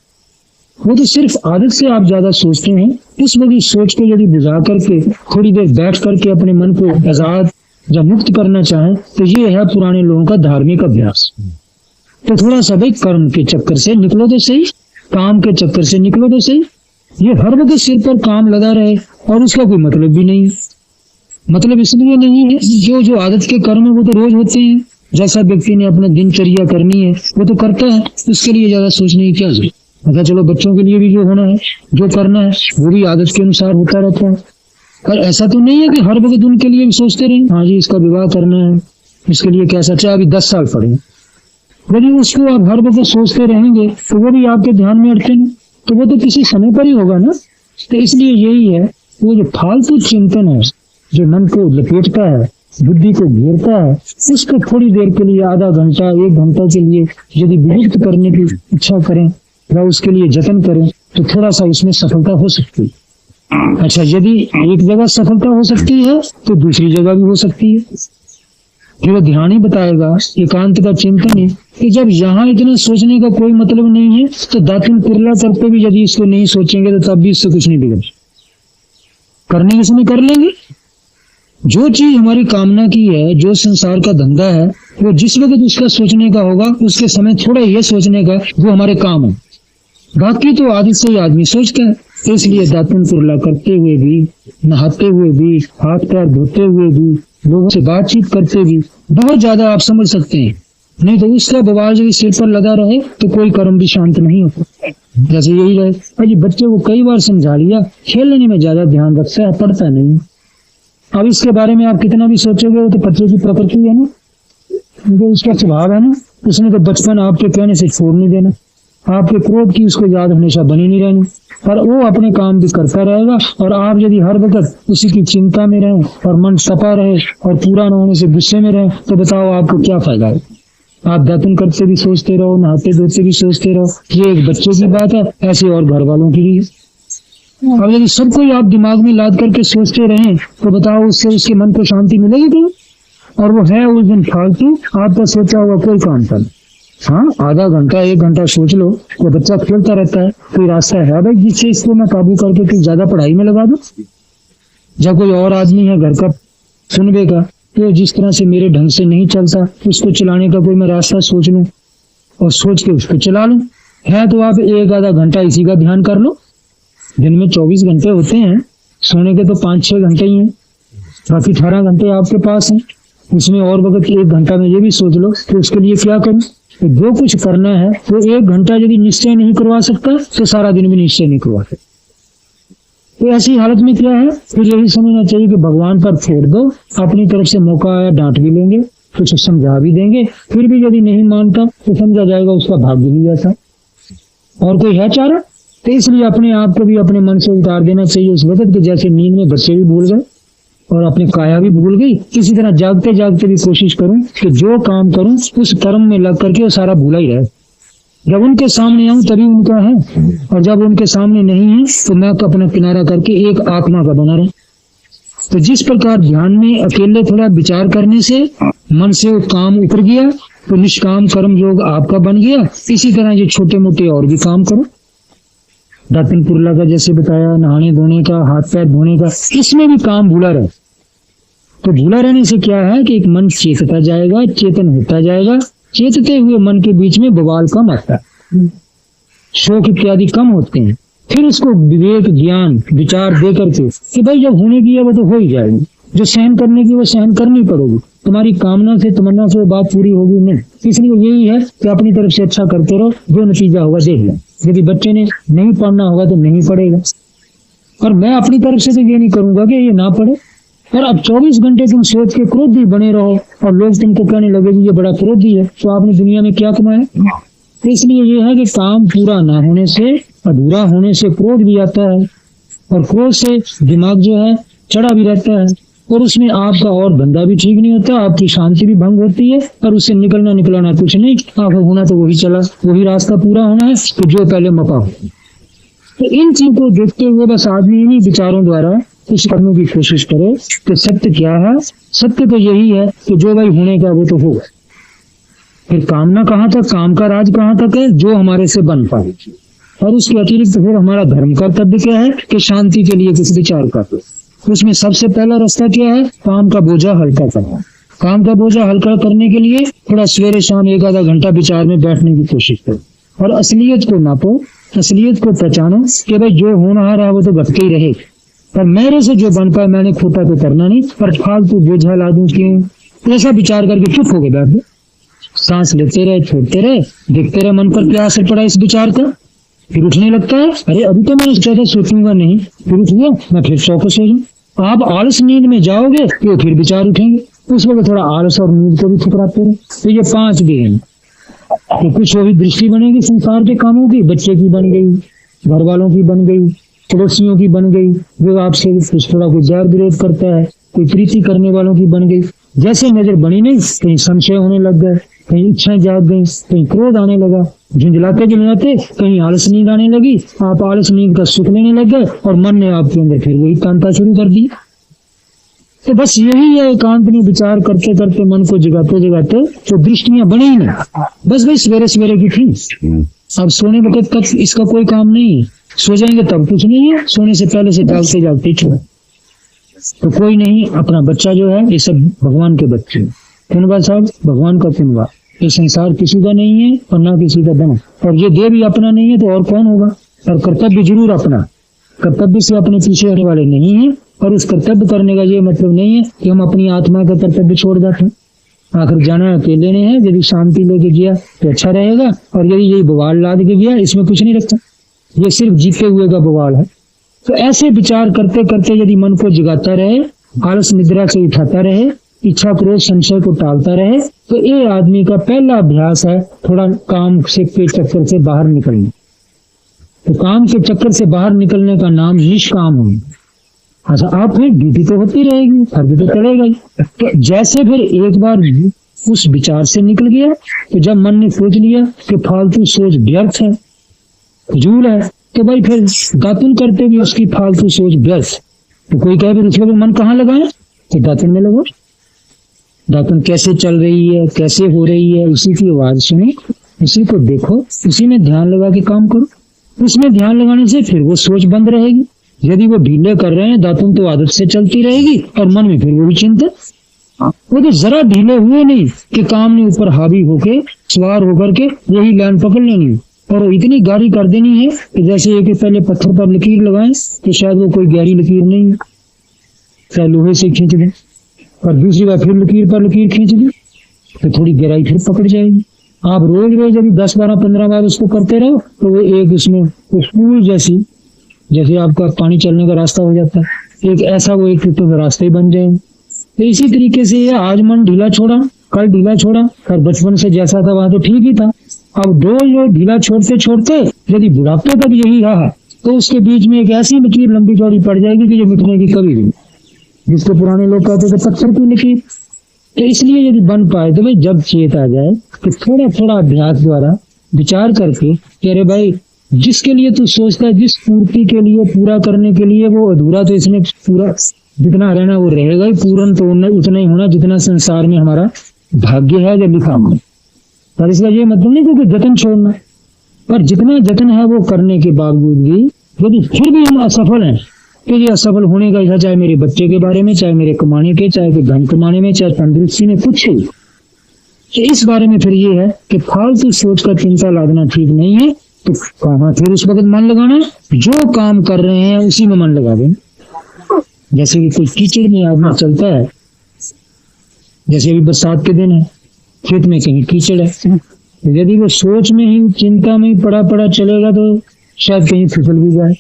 वो तो सिर्फ आदत से आप ज्यादा सोचते हैं। उस वक्त सोच को यदि बुझा करके थोड़ी देर बैठ करके अपने मन को आजाद जब मुक्त करना चाहें तो ये है पुराने लोगों का धार्मिक अभ्यास। तो थोड़ा सा भाई कर्म के चक्कर से निकलो तो सही, काम के चक्कर से निकलो तो सही। ये हर वक्त सिर पर काम लगा रहे और उसका कोई मतलब भी नहीं है। मतलब इसलिए नहीं है, जो आदत के कर्म है वो तो रोज होते हैं, जैसा व्यक्ति ने अपना दिनचर्या करनी है वो तो करता है, उसके लिए ज्यादा सोचने की क्या जरूरत। अच्छा चलो बच्चों के लिए भी जो होना है जो करना है वो भी आदत के अनुसार होता रहता है। पर ऐसा तो नहीं है कि हर वक्त उनके लिए भी सोचते रहे, हाँ जी इसका विवाह करना है, इसके लिए कैसा, चाहे अभी 10 साल पड़े, यदि उसको आप हर वक्त सोचते रहेंगे तो वो भी आपके ध्यान में अटके नहीं, तो वो तो किसी समय पर ही होगा ना। तो इसलिए यही है, वो जो फालतू चिंतन है जो मन को लपेटता है, बुद्धि को घेरता है, उसको थोड़ी देर के लिए, आधा घंटा 1 घंटा के लिए यदि विमुक्त करने की इच्छा करें या उसके लिए जतन करें तो थोड़ा सा उसमें सफलता हो सकती है। अच्छा यदि एक जगह सफलता हो सकती है तो दूसरी जगह भी हो सकती है। जो ध्यान ही बताएगा, एकांत का चिंतन है कि जब यहाँ इतना सोचने का कोई मतलब नहीं है तो दातुन कुरला करते भी यदि इसको नहीं सोचेंगे तो तब भी इससे कुछ नहीं बिगड़, करने के समय कर लेंगे। जो चीज हमारी कामना की है, जो संसार का धंधा है, वो जिस वक्त उसका सोचने का होगा उसके समय थोड़ा ये सोचने का वो हमारे काम है। बाकी तो आदि से ही आदमी सोचता है। तो इसलिए दातुन कुरला करते हुए भी, नहाते हुए भी, हाथ पैर धोते हुए भी, लोगों से बातचीत करते भी बहुत ज्यादा आप समझ सकते हैं। नहीं तो उसका बवाल यदि सिर पर लगा रहे तो कोई कर्म भी शांत नहीं होता। जैसे यही रहे भाई, बच्चे को कई बार समझा लिया, खेलने में ज्यादा ध्यान रखता है, पढ़ता नहीं। अब इसके बारे में आप कितना भी सोचोगे वो तो बच्चे की प्रकृति है ना, जो उसका स्वभाव है ना, उसने तो बचपन आपके कहने से छोड़ नहीं देना, आपके क्रोध की उसको याद हमेशा बनी नहीं रहनी, पर वो अपने काम भी करता रहेगा। और आप यदि हर वक्त उसी की चिंता में रहें और मन सपा रहे और पूरा न होने से गुस्से में रहे तो बताओ आपको क्या फायदा है। आप दातुन करते भी सोचते रहो, नहाते धोते भी सोचते रहो, ये एक बच्चे की बात है, ऐसे और घर वालों की भी। अब यदि सबको ही आप दिमाग में लाद करके सोचते रहें तो बताओ उससे उसके मन को शांति मिलेगी क्यों। और वो है उस दिन फालतू आपका सोचा हुआ कोई काम कर। हाँ आधा घंटा 1 घंटा सोच लो, वो बच्चा खेलता रहता है, कोई रास्ता है भाई जिससे इसको मैं काबू करके कुछ ज्यादा पढ़ाई में लगा दूं। जब कोई और आदमी है घर का सुनबेगा तो जिस तरह से मेरे ढंग से नहीं चलता उसको चलाने का कोई मैं रास्ता सोच लूं और सोच के उसको चला लूं। है तो आप 1 आधा घंटा इसी का ध्यान कर लो। दिन में 24 घंटे होते हैं, सोने के तो 5-6 घंटे ही हैं, बाकी 18 घंटे आपके पास हैं। उसमें और वक्त 1 घंटा में ये भी सोच लो कि उसके लिए क्या करूं। तो जो कुछ करना है वो 1 घंटा यदि निश्चय नहीं करवा सकता तो सारा दिन भी निश्चय नहीं करवा सकता। तो ऐसी हालत में क्या है, फिर यही समझना चाहिए कि भगवान पर छोड़ दो, अपनी तरफ से मौका आया डांट भी लेंगे, कुछ समझा भी देंगे, फिर भी यदि नहीं मानता तो समझा जाएगा उसका भाग्य भी ऐसा, और कोई है चारा। तो इसलिए अपने आप को भी अपने मन से उतार देना चाहिए उस वक्त के जैसे नींद में बच्चे भी भूल गए और अपनी काया भी भूल गई। इसी तरह जागते जागते भी कोशिश करूं कि जो काम करूं उस कर्म में लग करके वो सारा भूला ही रहे। जब उनके सामने आऊं तभी उनका है, और जब उनके सामने नहीं है तो मैं अपना किनारा करके एक आत्मा का बना रहा। तो जिस प्रकार ध्यान में अकेले थोड़ा विचार करने से मन से वो काम उतर गया तो निष्काम कर्म योग आपका बन गया, इसी तरह ये छोटे मोटे और भी काम करो। दातुन कुरला का जैसे बताया, नहाने धोने का, हाथ पैर धोने का, इसमें भी काम भूला रहे। तो भूला रहने से क्या है कि एक मन चेतता जाएगा, चेतन होता जाएगा। चेतते हुए मन के बीच में बवाल कम आता है, शोक इत्यादि कम होते हैं। फिर उसको विवेक ज्ञान विचार दे करके कि भाई जब होने की है वो तो हो ही जाएगी, जो सहन करने की वो सहन करनी पड़ेगी, तुम्हारी कामना से तमन्ना से वो बात पूरी होगी नहीं। इसलिए यही है कि अपनी तरफ से अच्छा करते रहो, जो नतीजा होगा देख लो। यदि बच्चे ने नहीं पढ़ना होगा तो नहीं पढ़ेगा, और मैं अपनी तरफ से तो ये नहीं करूंगा कि ये ना पढ़े। और अब 24 घंटे तुम सोच के क्रोधी बने रहो और लोग तुमको कहने लगे ये बड़ा क्रोधी है, तो आपने दुनिया में क्या कमाया। तो इसलिए ये है कि काम पूरा ना होने से, अधूरा होने से क्रोध भी आता है, और क्रोध से दिमाग जो है चढ़ा भी रहता है, और उसमें आपका और धंधा भी ठीक नहीं होता, आपकी शांति भी भंग होती है, और उससे निकलना कुछ नहीं, आप होना तो वही चला, वही रास्ता पूरा होना है तो जो पहले मपा हो। तो इन चीजों को देखते हुए बस आदमी इन्हीं विचारों द्वारा कुछ करने की कोशिश करे कि सत्य क्या है। सत्य तो यही है कि जो भाई होने का वो तो होगा। फिर कामना कहाँ तक, काम का राज कहाँ तक है, जो हमारे से बन पाए। और उसके अतिरिक्त फिर हमारा धर्म कर्तव्य क्या है कि शांति के लिए कुछ विचार कर। उसमें सबसे पहला रास्ता क्या है, काम का बोझा हल्का करना। काम का बोझा हल्का करने के लिए थोड़ा सवेरे शाम 1 आधा घंटा विचार में बैठने की कोशिश करो, और असलियत को नापो, असलियत को पहचानो कि भाई जो होना रहा वो तो घटके ही रहे, पर मेरे से जो बन पाए मैंने खोटा तो करना नहीं, पर फालतू बोझा ला दूं क्यों, ऐसा विचार करके चुप हो गए बैठ। सांस लेते रहे, छोड़ते रहे, देखते रहे मन पर क्या असर पड़ा इस विचार का। फिर उठने लगता है, अरे अभी तो मैं ज्यादा सोचूंगा नहीं, फिर उठ गया, मैं फिर 100 को सो जाऊं। आप आलस नींद में जाओगे तो फिर विचार उठेंगे, उस वक्त थोड़ा आलस और नींद को भी ठुकराते रहे। तो ये 5 गेम, तो कुछ वो भी दृष्टि बनेगी संसार के कामों की, बच्चे की बन गई, घर वालों की बन गई, पड़ोसियों की बन गई, जो आपसे कुछ थोड़ा कोई बैर विरोध करता है, कोई प्रीति करने वालों की बन गई। जैसे नजर बनी नहीं, कहीं संशय होने लग गए, कहीं इच्छाएं जाग गई, कहीं क्रोध आने लगा, झुंझलाते झुंझलाते कहीं आलस नींद आने लगी, आप आलस नींद का सुख लेने लग गए और मन ने आपके अंदर फिर वही कांता शुरू कर दी। तो बस यही है, एकांत में विचार करते करते मन को जगाते जगाते तो दृष्टियां बनी ही नहीं। बस भाई सवेरे सवेरे की थी, अब सोने वक्त तक इसका कोई काम नहीं है, सो जाएंगे तब कुछ नहीं है, सोने से पहले से जागते जागते छोड़। तो कोई नहीं, अपना बच्चा जो है ये सब भगवान के बच्चे, कुनबा साहब भगवान का कुनबा। ये संसार किसी का नहीं है और ना किसी का बना, और ये देह भी अपना नहीं है तो और कौन होगा। और कर्तव्य जरूर अपना, कर्तव्य से अपने पीछे हटने वाले नहीं है। और उस कर्तव्य करने का ये मतलब नहीं है कि हम अपनी आत्मा का कर्तव्य छोड़ जाते हैं। आखिर जाना अकेले ने है, यदि शांति लेके गया तो अच्छा रहेगा, और यदि यही बवाल लाद के गया, इसमें कुछ नहीं रखता, ये सिर्फ जीते हुए का बवाल है। तो ऐसे विचार करते करते यदि मन को जगाता रहे, आलस निद्रा से उठाता रहे, इच्छा क्रोध संशय को टालता रहे, तो ये आदमी का पहला अभ्यास है थोड़ा काम से के चक्कर से बाहर निकलना। तो काम के चक्कर से बाहर निकलने का नाम निष्काम होना। अच्छा, आप फिर ड्यूटी तो होती रहेगी, फर्ज तो चलेगा ही। तो जैसे फिर एक बार उस विचार से निकल गया, तो जब मन ने सोच लिया कि फालतू सोच व्यर्थ है, फजूल है, तो भाई फिर दातुन करते भी उसकी फालतू सोच व्यर्थ। तो कोई कहे फिर उसके मन कहाँ लगाए, तो दातुन में लगो। दातुन कैसे चल रही है, कैसे हो रही है, उसी की आवाज सुनी, उसी को देखो, उसी में ध्यान लगा के काम करो। उसमें ध्यान लगाने से फिर वो सोच बंद रहेगी। यदि वो ढीले कर रहे हैं, दातुन तो आदत से चलती रहेगी और मन में फिर वो भी चिंता। वो तो जरा ढीले हुए नहीं कि काम ने ऊपर हावी होके सवार होकर के वही लाइन पकड़ लेनी, और इतनी गाढ़ी कर देनी है कि जैसे एक पहले पत्थर पर लकीर लगाएं तो शायद वो कोई गहरी लकीर नहीं है, चाहे लोहे से खींच दें, और दूसरी बार फिर लकीर पर लकीर खींच दें तो थोड़ी गहराई फिर पकड़ जाएगी। आप रोज रोज यदि 10, 12, 15 बार उसको करते रहो तो वो एक उसमें स्कूल जैसी, जैसे आपका पानी चलने का रास्ता हो जाता है, एक ऐसा वो एक तो रास्ते बन जाएंगे। तो इसी तरीके से ये आज मन ढीला छोड़ा, कल ढीला छोड़ा, और बचपन से जैसा था वहां तो ठीक ही था। अब रोज ढीला छोड़ते छोड़ते यदि बुढ़ापे तक यही रहा तो उसके बीच में एक ऐसी लकीर लंबी चौड़ी पड़ जाएगी कि जो मिटने की कभी नहीं, जिसको पुराने लोग कहते थे पत्थर की लकीर। तो इसलिए यदि बन पाए तो भाई जब चेत आ जाए तो थोड़ा थोड़ा अभ्यास द्वारा विचार करके कि अरे भाई जिसके लिए तू सोचता है, जिस पूर्ति के लिए, पूरा करने के लिए वो अधूरा, तो इसमें पूरा जितना रहना वो रहेगा ही, पूर्ण तो उतना ही होना जितना संसार में हमारा भाग्य है या लिखा हुआ। पर इसका ये मतलब नहीं क्योंकि जतन छोड़ना, पर जितना जतन है वो करने के बावजूद भी यदि फिर भी हम असफल हैं, तो ये असफल होने का इच्छा, चाहे मेरे बच्चे के बारे में, चाहे मेरे कमाने के, चाहे धन कमाने में, चाहे तंदुरुस्ती में, कुछ ही, तो इस बारे में फिर ये है कि फालतू सोच का चिंता लादना ठीक नहीं है। तो कहाँ फिर उस वक्त मन लगाना, जो काम कर रहे हैं उसी में मन लगा देना। जैसे कि कोई कीचड़ में आदमी चलता है, जैसे अभी बरसात के दिन है, खेत में कहीं कीचड़ है, तो यदि वो सोच में ही, चिंता में ही पड़ा पड़ा चलेगा तो शायद कहीं फिसल भी जाए,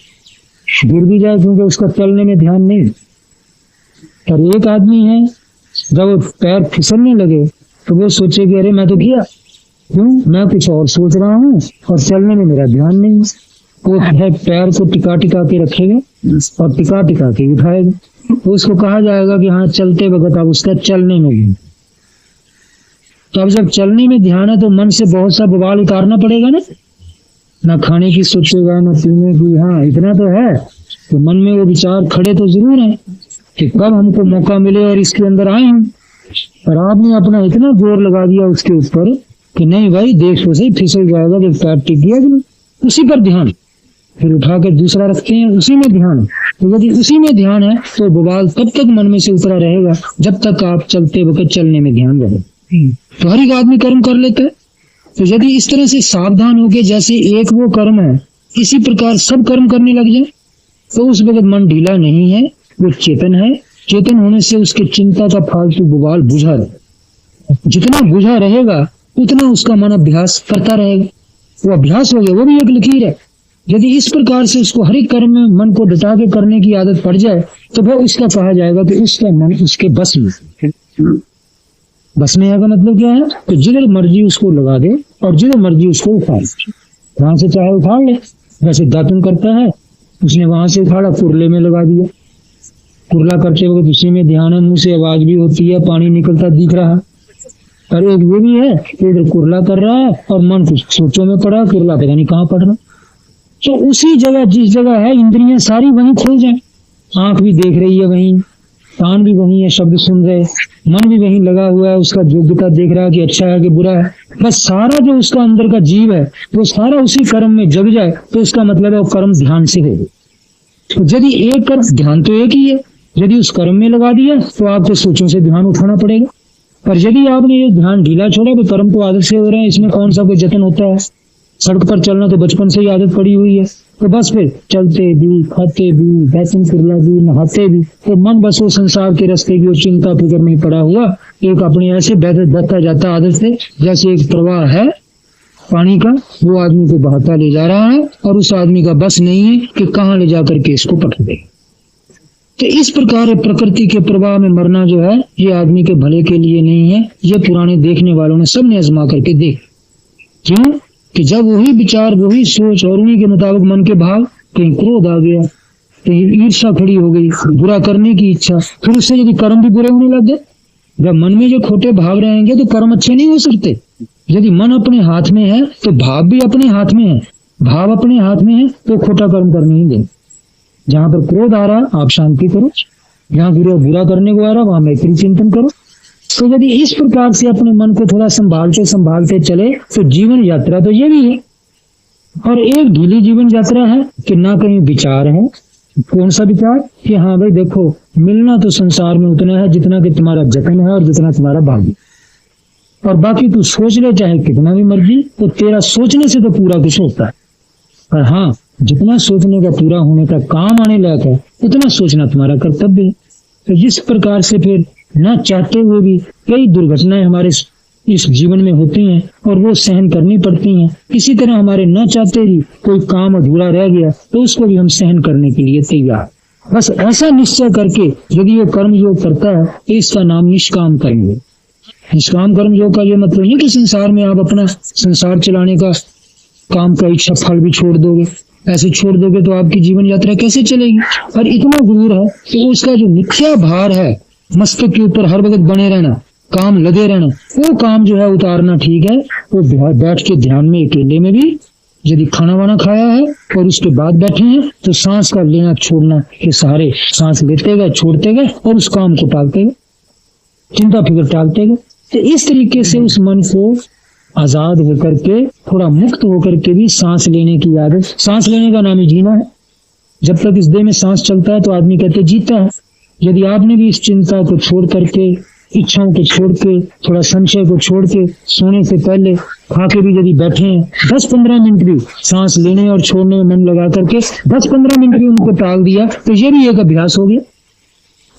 गिर भी जाए, क्योंकि उसका चलने में ध्यान नहीं। और एक आदमी है जब वो पैर फिसलने लगे तो वो सोचे कि अरे मैं तो गिरा, क्यों, मैं कुछ और सोच रहा हूँ और चलने में मेरा ध्यान नहीं। वो है पैर को टिका टिका के रखेगा और टिका टिका के उठाएगा, तो उसको कहा जाएगा कि हाँ चलते वक्त अब उसका चलने में भी। तो अब जब चलने में ध्यान है तो मन से बहुत सा बवाल उतारना पड़ेगा ना खाने की सोचेगा, ना पीने की, हाँ इतना तो है। तो मन में वो विचार खड़े तो जरूर है कि कब हमको मौका मिले और इसके अंदर आए हम। पर आपने अपना इतना जोर लगा दिया उसके ऊपर कि नहीं भाई देखो से फिसल जाएगा, जब पैर टिक गया कि उसी पर ध्यान, फिर उठा कर दूसरा रखते हैं, उसी में ध्यान। तो यदि उसी में ध्यान है तो बवाल तब तक मन में से उतरा रहेगा जब तक आप चलते वक्त चलने में ध्यान रहे। तो हर एक आदमी कर्म कर लेता है। तो यदि इस तरह से सावधान होके जैसे एक वो कर्म है इसी प्रकार सब कर्म करने लग जाए तो उस वक्त मन ढीला नहीं है, वो चेतन है। चेतन होने से उसके चिंता का फालतू बवाल बुझा रहे, जितना बुझा रहेगा उतना उसका मन अभ्यास करता रहेगा। वो अभ्यास हो गया, वो भी एक लकीर है। यदि इस प्रकार से उसको हर एक कर्म में मन को डटा के करने की आदत पड़ जाए तो फिर उसका कहा जाएगा कि उसका मन उसके बस में है का मतलब क्या है कि जिधर मर्जी उसको लगा दे और जिधर मर्जी उसको उठा ले, वहां से चाहे उठा ले। वैसे दातुन करता है, उसने वहां से उठाड़ा, कुरले में लगा दिया, कुरला करते वक्त उसी में ध्यान है, मुंह से आवाज भी होती है, पानी निकलता दिख रहा है। और एक ये भी है कि इधर कुरला कर रहा है और मन कुछ सोचों में पड़ा, कुरला पता नहीं कहाँ पड़ रहा। तो उसी जगह जिस जगह है इंद्रियां सारी वहीं खो जाए, आंख भी देख रही है वहीं, कान भी वहीं है, शब्द सुन रहे, मन भी वहीं लगा हुआ है, उसका योग्यता देख रहा है कि अच्छा है कि बुरा है। बस सारा जो उसका अंदर का जीव है वो सारा उसी कर्म में जग जाए तो उसका मतलब है वो कर्म ध्यान से हो। तो यदि एक कर्म, ध्यान तो एक ही है, यदि उस कर्म में लगा दिया तो आपको सोचों से ध्यान उठाना पड़ेगा। पर यदि आपने ये ध्यान ढीला छोड़ा तो कर्म तो आदत से हो रहे हैं, इसमें कौन सा कोई जतन होता है। सड़क पर चलना तो बचपन से ही आदत पड़ी हुई है, तो बस फिर चलते भी, खाते भी, बैठन कुरला भी, नहाते भी, तो मन बस वो संसार के रास्ते की चिंता फिक्र में पड़ा हुआ एक अपने ऐसे बहता जाता आदत से, जैसे एक प्रवाह है पानी का, वो आदमी को बहाता ले जा रहा है और उस आदमी का बस नहीं है कि कहाँ ले जाकर के इसको पकड़ दे। तो इस प्रकार प्रकृति के प्रवाह में मरना जो है ये आदमी के भले के लिए नहीं है। ये पुराने देखने वालों ने सबने आजमा करके देख, क्यों कि जब वही विचार, वही सोच और उन्हीं के मुताबिक मन के भाव, कहीं क्रोध आ गया, कहीं ईर्ष्या खड़ी हो गई, बुरा करने की इच्छा, फिर उससे यदि कर्म भी बुरे होने लग गए। जब मन में जो खोटे भाव रहेंगे तो कर्म अच्छे नहीं हो सकते। यदि मन अपने हाथ में है तो भाव भी अपने हाथ में है, भाव अपने हाथ में है तो खोटा कर्म करने ही दें। जहां पर क्रोध आ रहा आप शांति करो, जहां बुरा करने को आ रहा वहां मैत्री चिंतन करो। तो यदि इस प्रकार से अपने मन को थोड़ा संभालते चले तो जीवन यात्रा तो ये भी है। और एक ढीली जीवन यात्रा है कि ना कहीं विचार है। कौन सा विचार कि हाँ भाई देखो, मिलना तो संसार में उतना है जितना कि तुम्हारा जतन है और जितना तुम्हारा भाग्य, और बाकी तू सोच ले चाहे कितना भी मर्जी, तो तेरा सोचने से तो पूरा कुछ होता है। पर हाँ, जितना सोचने का पूरा होने का काम आने लायक है उतना सोचना तुम्हारा कर्तव्य है। तो जिस प्रकार से फिर न चाहते हुए भी कई दुर्घटनाएं हमारे इस जीवन में होती हैं और वो सहन करनी पड़ती हैं, इसी तरह हमारे न चाहते ही कोई काम अधूरा रह गया तो उसको भी हम सहन करने के लिए तैयार। बस ऐसा निश्चय करके यदि वो कर्म योग करता है तो इसका नाम निष्काम कर्म योग। निष्काम कर्म योग का ये मतलब नहीं कि संसार में आप अपना संसार चलाने का काम का इच्छा फल भी छोड़ दोगे। ऐसे छोड़ दोगे तो आपकी जीवन यात्रा कैसे चलेगी। पर इतना जरूर है कि उसका जो मिथ्या भार है मस्तक के ऊपर हर वक्त बने रहना, काम लगे रहना, वो काम जो है उतारना ठीक है। वो बैठ के ध्यान में अकेले में भी यदि खाना वाना खाया है और उसके बाद बैठे हैं तो सांस का लेना छोड़ना के सहारे सांस लेते गए, छोड़ते गए और उस काम को टालते गए, चिंता फिक्र टालते गए। तो इस तरीके से उस मन को आजाद होकर के, थोड़ा मुक्त होकर के भी सांस लेने की आदत। सांस लेने का नाम ही जीना है। जब तक इस देह में सांस चलता है तो आदमी कहते जीता है। यदि आपने भी इस चिंता को छोड़ करके, इच्छाओं को छोड़ के, थोड़ा संशय को छोड़ के, सोने से पहले खा के भी यदि बैठे हैं 10-15 मिनट भी सांस लेने और छोड़ने में मन लगा करके 10-15 मिनट भी उनको टाल दिया तो ये भी एक अभ्यास हो गया।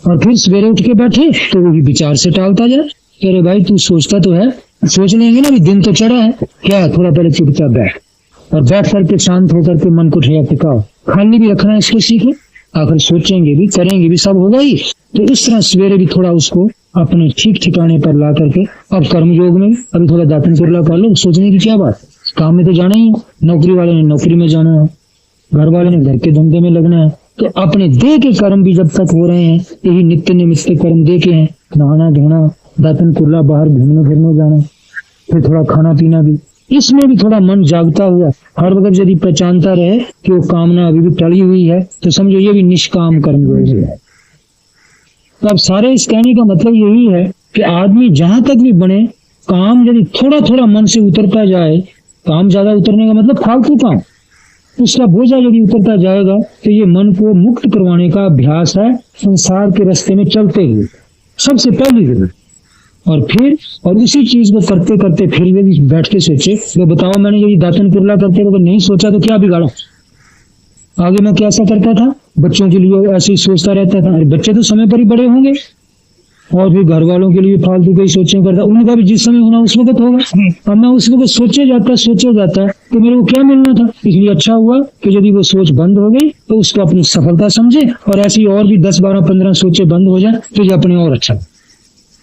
और फिर सवेरे उठ के बैठे तो वो भी विचार से टालता जाए। अरे भाई तू सोचता तो है, सोच लेंगे ना भी दिन तो चढ़ा है, क्या है थोड़ा पहले चुपचाप बैठ और बैठ करके शांत होकर के मन को ठहरा टिकाओ। खाली भी रखना है इसको सीखे, आखिर सोचेंगे भी करेंगे भी सब होगा ही। तो इस तरह सवेरे भी थोड़ा उसको अपने ठीक ठिकाने पर ला करके, अब कर्म योग में अभी थोड़ा दातन कुरला कर लो, सोचने की क्या बात, काम में तो जाना ही है। नौकरी वाले ने नौकरी में जाना है, घर वाले ने घर के धंधे में लगना है। तो अपने देह के कर्म भी जब तक हो रहे हैं, यही नित्य निमित्त कर्म दे के हैं, नहाना धोना, दातन कुरला, बाहर घूमने फिरने जाना, फिर थोड़ा खाना पीना भी, इसमें भी थोड़ा मन जागता हुआ हर वक्त यदि पहचानता रहे कि वो कामना अभी भी टली हुई है तो समझो ये भी निष्काम कर्म योग है। तो अब सारे इस कहने का मतलब यही है कि आदमी जहां तक भी बने, काम यदि थोड़ा थोड़ा मन से उतरता जाए, काम ज्यादा उतरने का मतलब फालतू काम, उसका बोझा यदि उतरता जाएगा तो ये मन को मुक्त करवाने का अभ्यास है संसार के रास्ते में चलते हुए, सबसे पहली जरूरत। और फिर और इसी चीज को करते करते फिर यदि बैठ के सोचे, तो बताओ मैंने यदि दातन कुरला करते हुए नहीं सोचा तो क्या बिगाड़ा। आगे मैं कैसा करता था, बच्चों के लिए ऐसे ही सोचता रहता था। अरे बच्चे तो समय पर ही बड़े होंगे, और फिर घर वालों के लिए फालतू कई सोचें करता, उनका भी जिस समय होना उस वक्त होगा। अब मैं उस वक्त सोचे जाता तो मेरे को क्या मिलना था। इसलिए अच्छा हुआ कि यदि वो सोच बंद हो गई तो उसको अपनी सफलता समझे, और ऐसी और भी 10, 12, 15 सोचे बंद हो जाए तो ये अपने और अच्छा।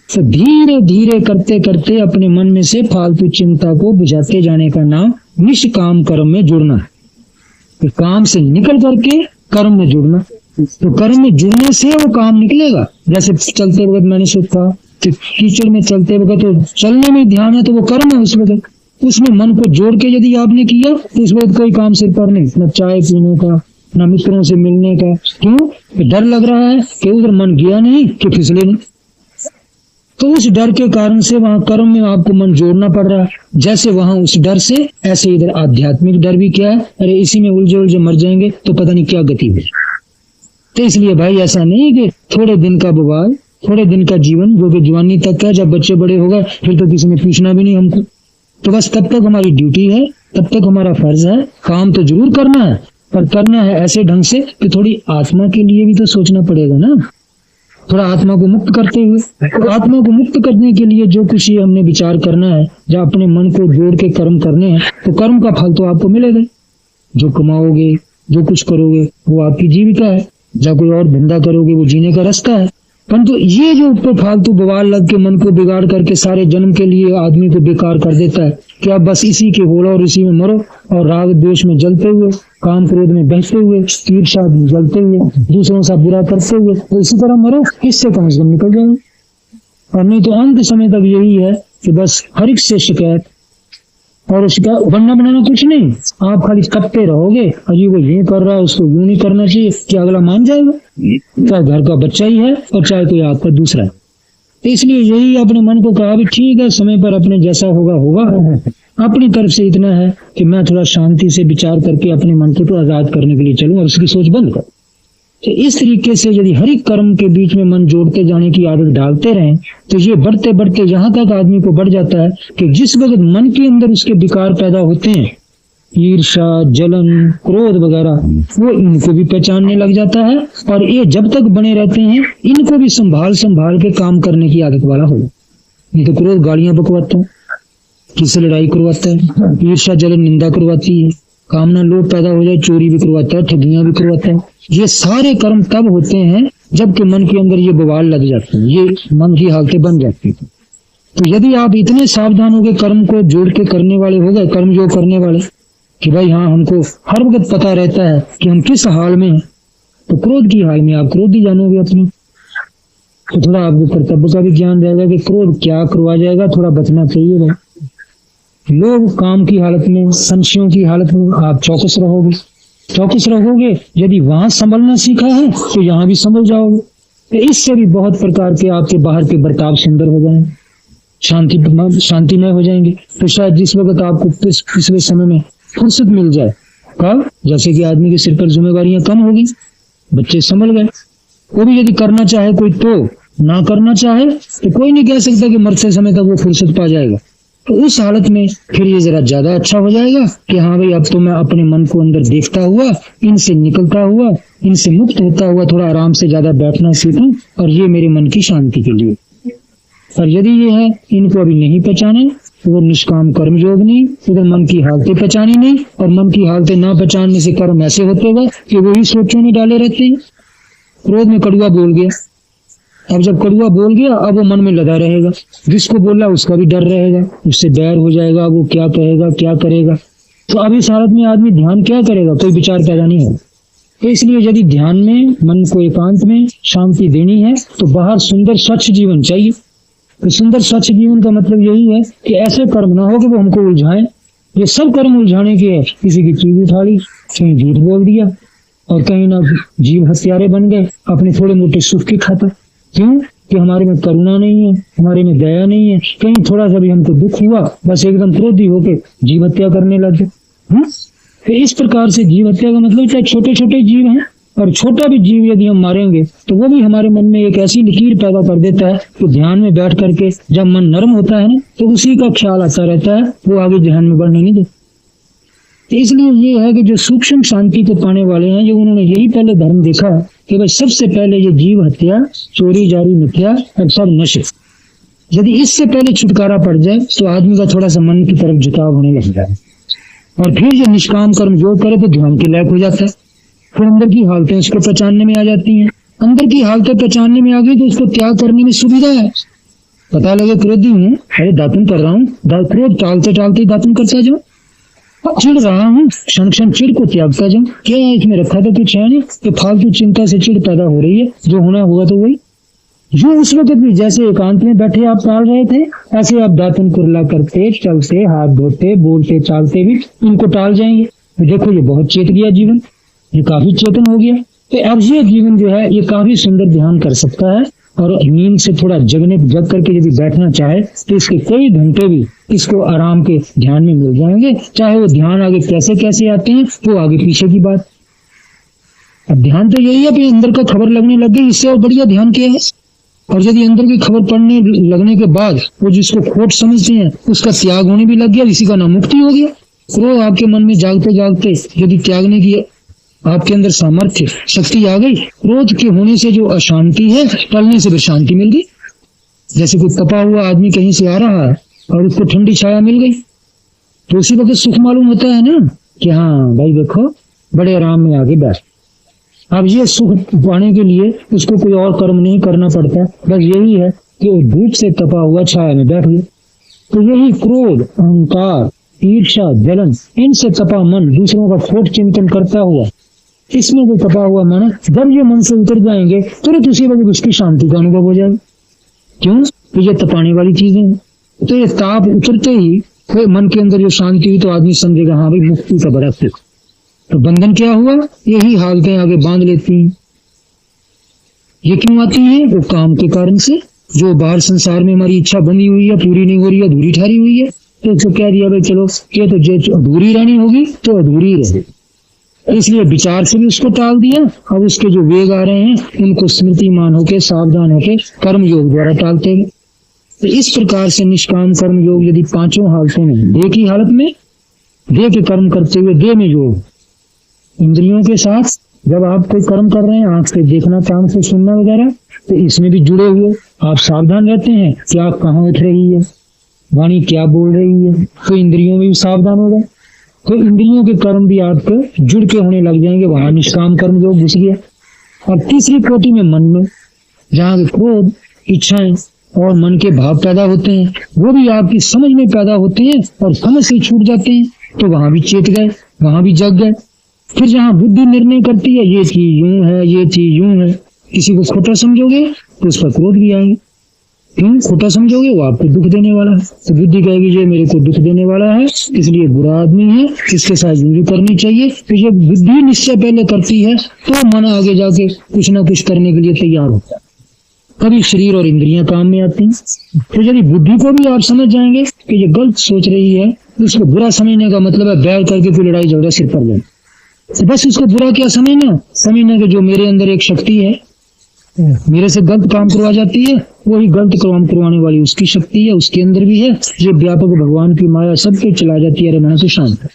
तो धीरे धीरे करते करते अपने मन में से फालतू चिंता को बुझाते जाने का नाम निष्काम कर्म में जुड़ना है। तो काम से निकल करके कर्म में जुड़ना, तो कर्म में जुड़ने से वो काम निकलेगा। जैसे चलते वक्त मैंने सोचा कि कीचड़ में चलते वक्त तो चलने में ध्यान है, तो वो कर्म है उस वक्त। उसमें मन को जोड़ के यदि आपने किया तो इस वक्त कोई काम सिर पर नहीं, न चाय पीने का, न मित्रों से मिलने का। क्यों? डर लग रहा है कि उधर मन गया नहीं कि फिसले नहीं। तो उस डर के कारण से वहां कर्म में आपको मन जोड़ना पड़ रहा है। जैसे वहां उस डर से, ऐसे इधर आध्यात्मिक डर भी क्या है, अरे इसी में उलझे उलझे मर जाएंगे तो पता नहीं क्या गति हुई। तो इसलिए भाई ऐसा नहीं कि थोड़े दिन का बवाल, थोड़े दिन का जीवन जो कि जवानी तक है, जब बच्चे बड़े हो गए फिर तो किसी ने पूछना भी नहीं हमको। तो बस तब तक हमारी ड्यूटी है, तब तक हमारा फर्ज है, काम तो जरूर करना है, पर करना है ऐसे ढंग से कि थोड़ी आत्मा के लिए भी तो सोचना पड़ेगा ना। थोड़ा आत्मा को मुक्त करते हुए, तो आत्मा को मुक्त करने के लिए जो कुछ ये हमने विचार करना है, जब अपने मन को जोड़ के कर्म करने हैं, तो कर्म का फल तो आपको मिलेगा। जो कमाओगे, जो कुछ करोगे वो आपकी जीविका है, जब कोई और धंधा करोगे वो जीने का रास्ता है। परंतु ये जो ऊपर फालतू बवाल लग के मन को बिगाड़ करके सारे जन्म के लिए आदमी को बेकार कर देता है कि आप बस इसी के होड़ा और इसी में मरो, और राग द्वेष में जलते हुए, काम क्रोध में बहते हुए, ईर्ष्या में जलते हुए, दूसरों से बुरा करते हुए, तो इसी तरह मरो, इससे कम से कम निकल जाओ। और नहीं तो अंत समय तक यही है कि बस हर एक से शिकायत, और उसका बनना बनाना कुछ नहीं, आप खाली कपते रहोगे, अजी वो ये कर रहा है उसको यूं नहीं करना चाहिए, क्या अगला मान जाएगा? चाहे घर का बच्चा ही है और चाहे कोई आपका दूसरा है। तो इसलिए यही अपने मन को कहा भी ठीक है, समय पर अपने जैसा होगा होगा, अपनी तरफ से इतना है कि मैं थोड़ा शांति से विचार करके अपने मन को तो आजाद करने के लिए चलूं और उसकी सोच बंद कर। तो इस तरीके से यदि हर एक कर्म के बीच में मन जोड़ते जाने की आदत डालते रहें तो ये बढ़ते बढ़ते यहाँ तक आदमी को बढ़ जाता है कि जिस वक्त मन के अंदर उसके विकार पैदा होते हैं, ईर्ष्या, जलन, क्रोध वगैरह, वो इनको भी पहचानने लग जाता है, और ये जब तक बने रहते हैं इनको भी संभाल संभाल के काम करने की आदत वाला होगा। नहीं तो क्रोध गालियां बकवाता है, किससे लड़ाई करवाता है, ईर्ष्या जलन निंदा करवाती है, कामना लोभ पैदा हो जाए चोरी भी करवाता है, ठगियां भी करवाता है। ये सारे कर्म तब होते हैं जबकि मन के अंदर ये बवाल लग जाते हैं, ये मन की हालतें बन जाती हैं। तो यदि आप इतने सावधान हो गए, कर्म को जोड़ के करने वाले हो गए, कर्म जो करने वाले, कि भाई हाँ हमको हर वक्त पता रहता है कि हम किस हाल में हैं, तो क्रोध की हाल में आप क्रोध ही जानोगे अपनी। तो थोड़ा आपको कर्तव्य का भी ज्ञान रहेगा कि क्रोध क्या करवा जाएगा, थोड़ा बचना चाहिए भाई। लोग काम की हालत में, संशयों की हालत में आप चौकस रहोगे, चौकस रहोगे। यदि वहां संभलना सीखा है तो यहाँ भी संभल जाओगे। तो इससे भी बहुत प्रकार के आपके बाहर के बर्ताव सुंदर हो जाएंगे, शांतिमय हो जाएंगे। तो शायद जिस वक्त आपको पिछले समय में फुर्सत मिल जाए, कब? जैसे कि आदमी के सिर पर जिम्मेवारियां कम होगी, बच्चे संभल गए, वो भी यदि करना चाहे कोई तो, ना करना चाहे तो कोई नहीं कह सकता कि मरते समय तक वो फुर्सत पा जाएगा। तो उस हालत में फिर ये जरा ज्यादा अच्छा हो जाएगा कि हाँ भाई अब तो मैं अपने मन को अंदर देखता हुआ, इनसे निकलता हुआ, इनसे मुक्त होता हुआ थोड़ा आराम से ज्यादा बैठना सीखूं, और ये मेरे मन की शांति के लिए। और यदि ये है इनको अभी नहीं पहचाने तो वो निष्काम कर्म योग नहीं, उधर मन की हालतें पहचानी नहीं, और मन की हालतें ना पहचानने से कर्म ऐसे होते गए कि वही सोचों में डाले रहते हैं। क्रोध में कड़ुआ बोल गया, अब जब कड़ुआ बोल गया अब वो मन में लगा रहेगा, जिसको बोला उसका भी डर रहेगा, उससे बैर हो जाएगा, वो क्या कहेगा क्या करेगा। तो अब इस हालत में आदमी ध्यान क्या करेगा, कोई विचार पैदा नहीं होगा। तो इसलिए यदि ध्यान में मन को एकांत में शांति देनी है तो बाहर सुंदर स्वच्छ जीवन चाहिए। तो सुंदर स्वच्छ जीवन का मतलब यही है कि ऐसे कर्म ना हो कि वो हमको उलझाएं। ये सब कर्म उलझाने के है, किसी की चीज उठा ली, कहीं झूठ बोल दिया, और कहीं ना जीव हत्यारे बन गए अपने थोड़े मोटे सुख की खातिर। क्यों? कि हमारे में करुणा नहीं है, हमारे में दया नहीं है, कहीं थोड़ा सा भी हमको दुख हुआ बस एकदम क्रोधी होके जीव हत्या करने लगे। तो इस प्रकार से जीव हत्या का मतलब चाहे छोटे छोटे जीव हैं, और छोटा भी जीव यदि हम मारेंगे तो वो भी हमारे मन में एक ऐसी लकीर पैदा कर देता है कि ध्यान में बैठ करके जब मन नरम होता है ना तो उसी का ख्याल आता रहता है, वो आगे ध्यान में बढ़ने नहीं देता। इसलिए ये है कि जो सूक्ष्म शांति को पाने वाले हैं, जो उन्होंने यही पहले धर्म देखा कि भाई सबसे पहले ये जीव हत्या, चोरी जारी मिथ्या और सब नशे, यदि इससे पहले छुटकारा पड़ जाए तो आदमी का थोड़ा सा मन की तरफ झुकाव होने लग जाए, और फिर जो निष्काम कर्म योग करे तो ध्यान के लायक हो जाता है। फिर अंदर की हालतें उसको पहचानने में आ जाती हैं। अंदर की हालतें पहचानने में आ गई तो उसको त्याग करने में सुविधा है। पता लगे क्रोधी हूँ, अरे दातुन कर रहा हूँ, क्रोध टालते टालते दातुन करता जाऊं, चिढ़ रहा हूँ, क्षण क्षण चिढ़ को त्यागता जाऊं। क्या है इसमें रखा तो कुछ है नहीं कि फालतू चिंता से चिढ़ पैदा हो रही है, जो होना होगा तो वही। जो उस वक्त भी जैसे एकांत में बैठे आप टाल रहे थे, ऐसे आप दातुन कुरला करते, चलते, हाथ धोते, बोलते चालते भी इनको टाल जाएंगे। तो देखो ये बहुत चेत गया जीवन, ये काफी चेतन हो गया। तो अब ये जीवन जो है ये काफी सुंदर ध्यान कर सकता है, और नींद से थोड़ा जग करके यदि बैठना चाहे तो इसके कई घंटे भी इसको आराम के ध्यान में मिल जाएंगे। चाहे वो ध्यान आगे कैसे कैसे आते हैं वो आगे पीछे की बात। अब ध्यान तो यही है कि अंदर का खबर लगने लग गई, इससे और बढ़िया ध्यान क्या है। और यदि अंदर की खबर पड़ने लगने के बाद वो जिसको खोट समझते हैं उसका त्याग होने भी लग गया, इसी का नाम मुक्ति हो गया। क्रोध आपके मन में जागते जागते यदि त्यागने की आपके अंदर सामर्थ्य शक्ति आ गई, क्रोध के होने से जो अशांति है टलने से भी शांति मिल गई। जैसे कोई तपा हुआ आदमी कहीं से आ रहा है और उसको ठंडी छाया मिल गई तो उसी वक्त सुख मालूम होता है ना कि हाँ भाई देखो बड़े आराम में आगे बैठ। अब ये सुख पाने के लिए उसको कोई और कर्म नहीं करना पड़ता, बस यही है कि वो धूप से तपा हुआ छाया में बैठ गया। तो यही क्रोध, अहंकार, ईर्ष्या, जलन, इनसे तपा मन दूसरों का खोट चिंतन करता हुआ, इसमें जो तपा हुआ मन, जब ये मन से उतर जाएंगे तुरंत उसी वक्त उसकी शांति का अनुभव हो जाएगा। क्यों? तो ये तपाने वाली चीजें हैं। तो ये ताप उतरते ही फिर मन के अंदर जो शांति हुई तो आदमी समझेगा हाँ भाई मुक्ति का बड़ा सुख। तो बंधन क्या हुआ? यही हालतें आगे बांध लेती हैं। ये क्यों आती है? वो काम के कारण से, जो बाहर संसार में हमारी इच्छा बंधी हुई है, पूरी नहीं हो रही है, अधूरी ठहरी हुई है, तो उसको कह दिया भाई चलो ये तो जो अधूरी रहनी होगी तो अधूरी रहे, इसलिए विचार से भी उसको टाल दिया। अब उसके जो वेग आ रहे हैं उनको स्मृतिमान होके सावधान होके कर्म योग द्वारा टालते हैं। तो इस प्रकार से निष्काम कर्म योग यदि पांचों हालतों में, देह की हालत में देह के कर्म करते हुए देह में योग, इंद्रियों के साथ जब आप कोई कर्म कर रहे हैं, आंख से देखना, कान से सुनना वगैरह, तो इसमें भी जुड़े हुए आप सावधान रहते हैं कि आप कहाँ उठ रही है, वाणी क्या बोल रही है, तो इंद्रियों में भी सावधान हो गए। तो इंद्रियों के कर्म भी आपके जुड़ के होने लग जाएंगे, वहां निष्काम कर्म योग घुस गया। और तीसरी कोटि में मन में, जहाँ क्रोध, इच्छाएं और मन के भाव पैदा होते हैं, वो भी आपकी समझ में पैदा होते हैं और समझ से छूट जाते हैं, तो वहां भी चेत गए, वहां भी जग गए। फिर जहाँ बुद्धि निर्णय करती है ये चीज यूं है, ये चीज यूं है, किसी को खोटा समझोगे तो उस पर क्रोध भी आएंगे। क्यों खोटा समझोगे? वो आपको दुख देने वाला है, तो बुद्धि कहेगी ये मेरे को दुख देने वाला है, इसलिए बुरा आदमी है, इसके साथ यूं करनी चाहिए। तो ये बुद्धि निश्चय पहले करती है तो मन आगे जाके कुछ ना कुछ करने के लिए तैयार होता है। कभी शरीर और इंद्रियां काम में आती हैं। तो यदि बुद्धि को भी आप समझ जाएंगे कि ये गलत सोच रही है, तो उसको बुरा समझने का मतलब है बैठ करके कोई लड़ाई झगड़ा सिर पर ले, तो बस उसको बुरा क्या समझना कि जो मेरे अंदर एक शक्ति है, मेरे से गलत काम करवा जाती है, वही गलत काम करवाने वाली उसकी शक्ति है, उसके अंदर भी है। ये व्यापक भगवान की माया सबके चला जाती है, मन से शांत है।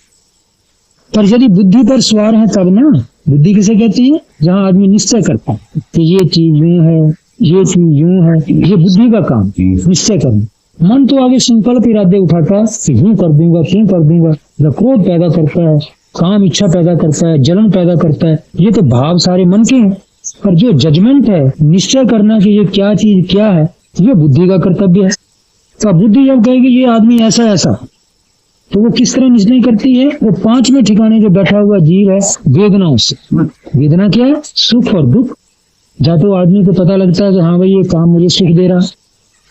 पर यदि बुद्धि पर सवार है तब ना, बुद्धि किसे कहते हैं? जहाँ आदमी निश्चय करता है कि ये चीज यूं है, ये चीज यूं है, ये बुद्धि का काम, निश्चय करना। मन तो आगे संकल्प इरादे उठाता है, यूं कर दूंगा, क्यों कर दूंगा, क्रोध पैदा करता है, काम इच्छा पैदा करता है, जलन पैदा करता है, ये तो भाव सारे मन के हैं। पर जो जजमेंट है, निश्चय करना कि ये क्या चीज क्या है, ये बुद्धि का कर्तव्य है। तो बुद्धि जब कहेगी ये आदमी ऐसा ऐसा, तो वो किस तरह निर्णय करती है? वो पांचवें ठिकाने जो बैठा हुआ जीव है वेदनाओं से। वेदना क्या है? सुख और दुख। जहाँ तो आदमी को पता लगता है कि हाँ भाई ये काम मुझे सुख दे रहा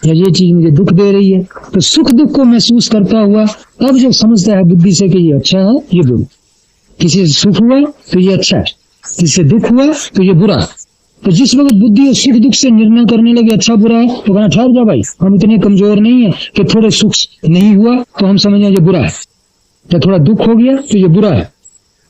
या ये चीज मुझे दुख दे रही है, तो सुख दुख को महसूस करता हुआ अब जब समझता है बुद्धि से कि ये अच्छा है, ये बुरा। किसी से सुख हुआ तो ये अच्छा है, किसी से दुख हुआ तो ये बुरा है। तो जिस वक्त बुद्धि सुख दुख से निर्णय करने लगे अच्छा बुरा है, तो कहना ठहर जा भाई, हम इतने कमजोर नहीं है कि थोड़े सुख नहीं हुआ तो हम समझें ये बुरा है, या थोड़ा दुख हो गया तो ये बुरा है,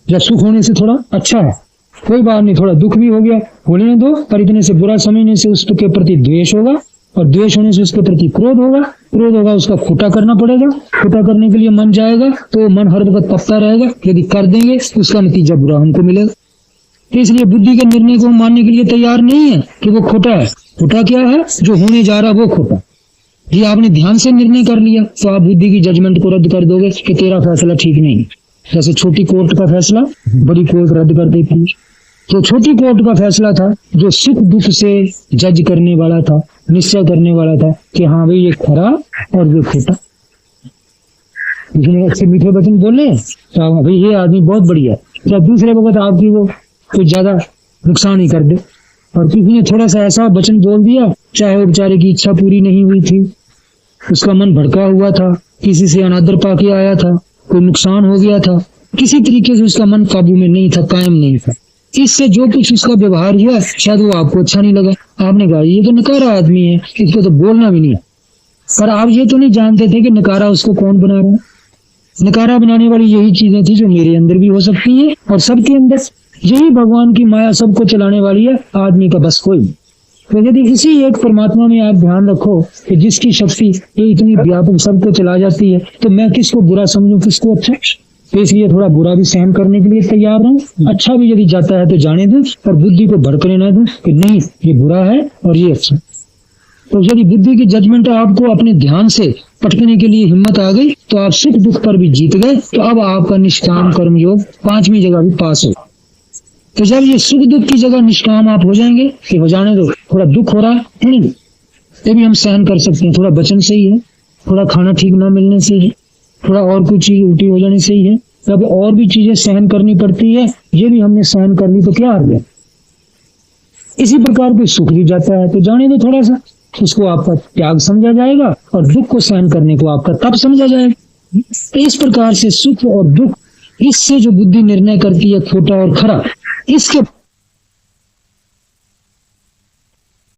या सुख होने से थोड़ा अच्छा है, कोई बात नहीं, थोड़ा दुख भी हो गया होने दो, पर इतने से बुरा समझने से उसके प्रति द्वेष होगा और द्वेष होने से उसके प्रति क्रोध होगा, क्रोध होगा उसका खोटा करना पड़ेगा, खोटा करने के लिए मन जाएगा तो मन हर वक्त तपता रहेगा, यदि कर देंगे उसका नतीजा बुरा हमको मिलेगा। तो इसलिए बुद्धि के निर्णय को हम मानने के लिए तैयार नहीं है कि वो खोटा है। खोटा क्या है? जो होने जा रहा वो खोटा। ये आपने ध्यान से निर्णय कर लिया तो आप बुद्धि की जजमेंट को रद्द कर दोगे कि तेरा फैसला ठीक नहीं है। जैसे छोटी कोर्ट का फैसला बड़ी कोर्ट रद्द कर देती है। तो छोटी कोर्ट का फैसला था जो सुख दुख से जज करने वाला था, निश्चय करने वाला था कि हाँ भाई ये खरा और ये खोटा। इसने अच्छे मीठे वचन बोले तो भाई ये आदमी बहुत बढ़िया है, जब दूसरे वक्त आपकी वो कुछ ज्यादा नुकसान ही कर दे। और किसी ने थोड़ा सा ऐसा वचन बोल दिया, चाहे वो बेचारे की इच्छा पूरी नहीं हुई थी, उसका मन भड़का हुआ था, किसी से अनादर पाके आया था, कोई नुकसान हो गया था, किसी तरीके से उसका मन काबू में नहीं था, कायम नहीं था, इससे जो कुछ उसका व्यवहार हुआ शायद वो आपको अच्छा नहीं लगा। आपने कहा ये तो नकारा आदमी है, इसको तो बोलना भी नहीं है। पर आप ये तो नहीं जानते थे कि नकारा उसको कौन बना रहा है। नकारा बनाने वाली यही चीजें थी जो मेरे अंदर भी हो सकती है और सबके अंदर। यही भगवान की माया सबको चलाने वाली है, आदमी का बस कोई। तो यदि इसी एक परमात्मा में आप ध्यान रखो कि जिसकी शक्ति ये इतनी व्यापक सबको चला जाती है, तो मैं किसको बुरा समझूं किसको अच्छा। तो इसलिए थोड़ा बुरा भी सहन करने के लिए तैयार रहूं, अच्छा भी यदि जाता है तो जाने दो, और बुद्धि को भड़कने ना दो कि नहीं ये बुरा है और ये अच्छा। तो यदि बुद्धि की जजमेंट आपको अपने ध्यान से पटकने के लिए हिम्मत आ गई तो आप सुख दुख पर भी जीत गए। तो अब आपका निष्काम कर्म योग 5वीं जगह भी पास हो। तो जब ये सुख दुख की जगह निष्काम आप हो जाएंगे कि हो जाने दो, थोड़ा दुख हो रहा है ये भी हम सहन कर सकते हैं, थोड़ा वचन से ही है, थोड़ा खाना ठीक ना मिलने से है, थोड़ा और कुछ चीज उल्टी हो जाने से ही है, तब और भी चीजें सहन करनी पड़ती है, ये भी हमने सहन कर ली तो क्या हार गया। इसी प्रकार के सुख भी जाता है तो जाने दो, थोड़ा सा उसको आपका त्याग समझा जाएगा और दुख को सहन करने को आपका तप समझा जाएगा। तो इस प्रकार से सुख और दुख, इससे जो बुद्धि निर्णय करती है खोटा और खरा, इसके